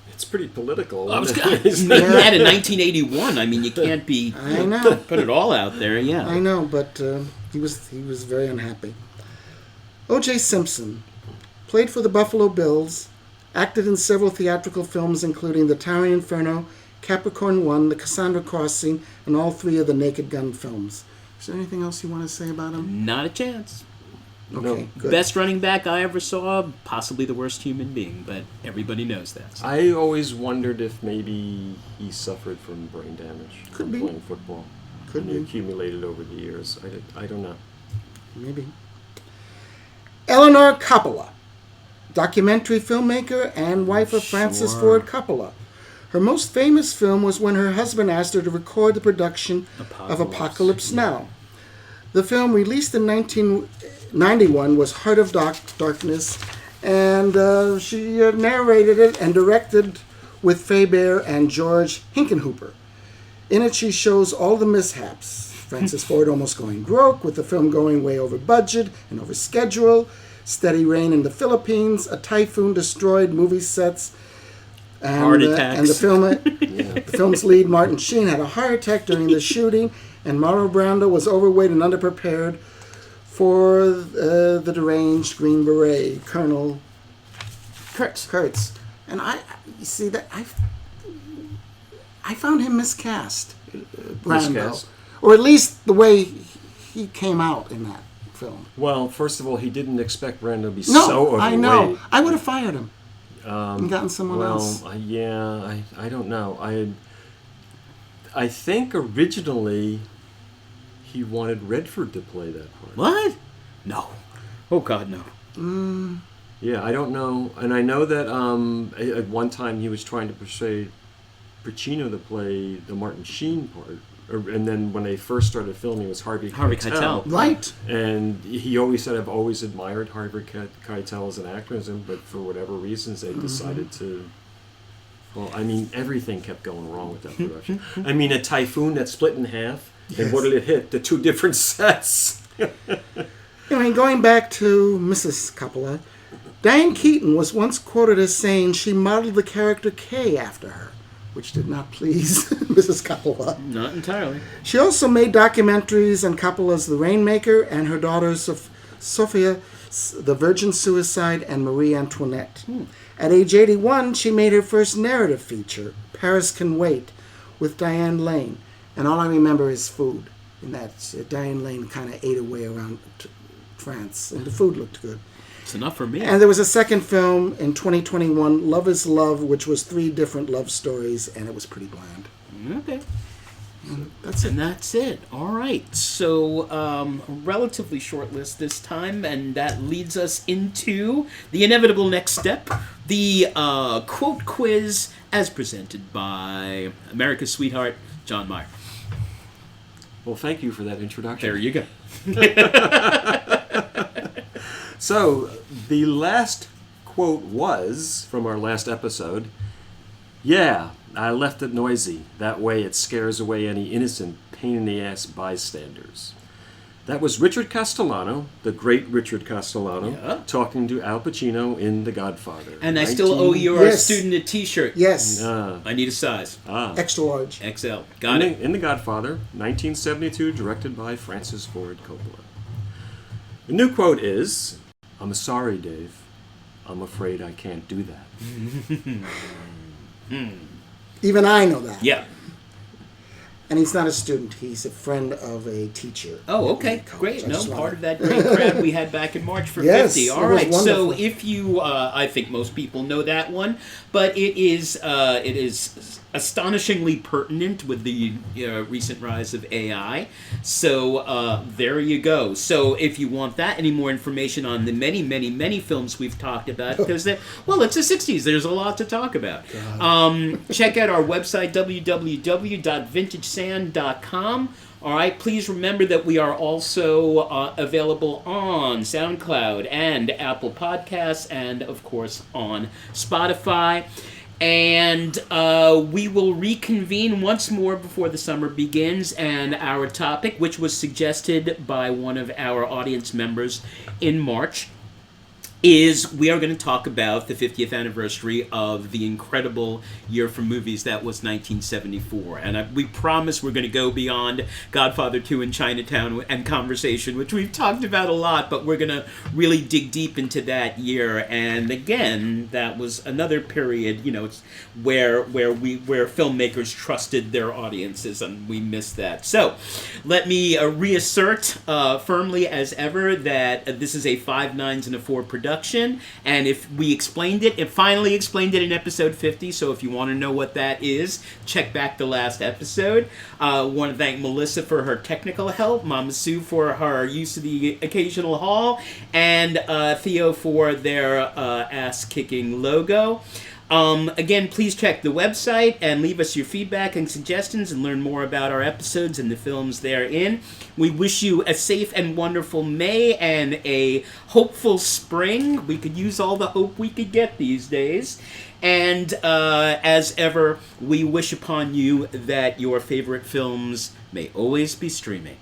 It's pretty political. I was going to say that in 1981. I mean, you can't be... I know. Put it all out there, yeah. I know, but he was very unhappy. O.J. Simpson played for the Buffalo Bills, acted in several theatrical films, including The Towering Inferno, Capricorn 1, The Cassandra Crossing, and all three of the Naked Gun films. Is there anything else you want to say about him? Not a chance. Okay, good. Best running back I ever saw, possibly the worst human being, but everybody knows that. So. I always wondered if maybe he suffered from brain damage from playing football. Could be. Accumulated over the years. I don't know. Maybe. Eleanor Coppola, documentary filmmaker and wife of Francis Ford Coppola. Her most famous film was when her husband asked her to record the production of Apocalypse Now. The film, released in 1991, was Heart of Darkness, and she narrated it and directed with Faber and George Hinkenhooper. In it, she shows all the mishaps. Francis Ford almost going broke, with the film going way over budget and over schedule, steady rain in the Philippines, a typhoon destroyed movie sets, and, heart attacks. And the film's lead, Martin Sheen, had a heart attack during the shooting, and Marlon Brando was overweight and underprepared for the deranged Green Beret, Colonel Kurtz. And I found him miscast, Brando. Miscast. Or at least the way he came out in that film. Well, first of all, he didn't expect Brando to be No, so overweight. I know. I would have fired him and gotten someone else. I don't know. I think originally he wanted Redford to play that part. What? No. Oh, God, no. Yeah, I don't know. And I know that at one time he was trying to persuade Pacino to play the Martin Sheen part. And then when they first started filming, it was Harvey Keitel. Right. And he always said, I've always admired Harvey Keitel as an actor, but for whatever reasons, they decided to... Well, I mean, everything kept going wrong with that production. I mean, a typhoon that split in half, and what did it hit? The two different sets. Going back to Mrs. Coppola, Diane Keaton was once quoted as saying she modeled the character Kay after her, which did not please Mrs. Coppola. Not entirely. She also made documentaries on Coppola's The Rainmaker and her daughters of Sophia, The Virgin Suicide, and Marie Antoinette. At age 81, she made her first narrative feature, Paris Can Wait, with Diane Lane. And all I remember is food. And that Diane Lane kind of ate her way around France, and the food looked good. It's enough for me. And there was a second film in 2021, Love is Love, which was 3 different love stories, and it was pretty bland. Okay. That's it. And that's it. All right. So, a relatively short list this time, and that leads us into the inevitable next step, the quote quiz as presented by America's sweetheart, John Meyer. Well, thank you for that introduction. There you go. So, the last quote was, from our last episode, "Yeah, I left it noisy. That way it scares away any innocent, pain-in-the-ass bystanders." That was Richard Castellano, the great Richard Castellano, talking to Al Pacino in The Godfather. And I still owe your student a T-shirt. Yes. I need a size. Extra large. XL. Got it. In The Godfather, 1972, directed by Francis Ford Coppola. The new quote is, "I'm sorry, Dave. I'm afraid I can't do that." Even I know that. Yeah. And he's not a student. He's a friend of a teacher. Oh, okay. Great. No, part of that great crowd we had back in March for Yes, 50. All it was right. wonderful. So if you, I think most people know that one, but it is astonishingly pertinent with the recent rise of AI. So there you go. So if you want that, any more information on the many, many, many films we've talked about, because it's the 60s. There's a lot to talk about. Check out our website, www.vintagesand.com. All right, please remember that we are also available on SoundCloud and Apple Podcasts and, of course, on Spotify. And we will reconvene once more before the summer begins. And our topic, which was suggested by one of our audience members in March, is we are going to talk about the 50th anniversary of the incredible year for movies that was 1974. And we promise we're going to go beyond Godfather 2 and Chinatown and Conversation, which we've talked about a lot, but we're going to really dig deep into that year. And again, that was another period, where filmmakers trusted their audiences, and we missed that. So let me reassert firmly as ever that this is a 5 nines and a 4 production. And if we finally explained it in episode 50, so if you want to know what that is, check back the last episode. Want to thank Melissa for her technical help, Mama Sue for her use of the occasional haul, and Theo for their ass-kicking logo. Again, please check the website and leave us your feedback and suggestions and learn more about our episodes and the films therein. We wish you a safe and wonderful May and a hopeful spring. We could use all the hope we could get these days. And as ever, we wish upon you that your favorite films may always be streaming.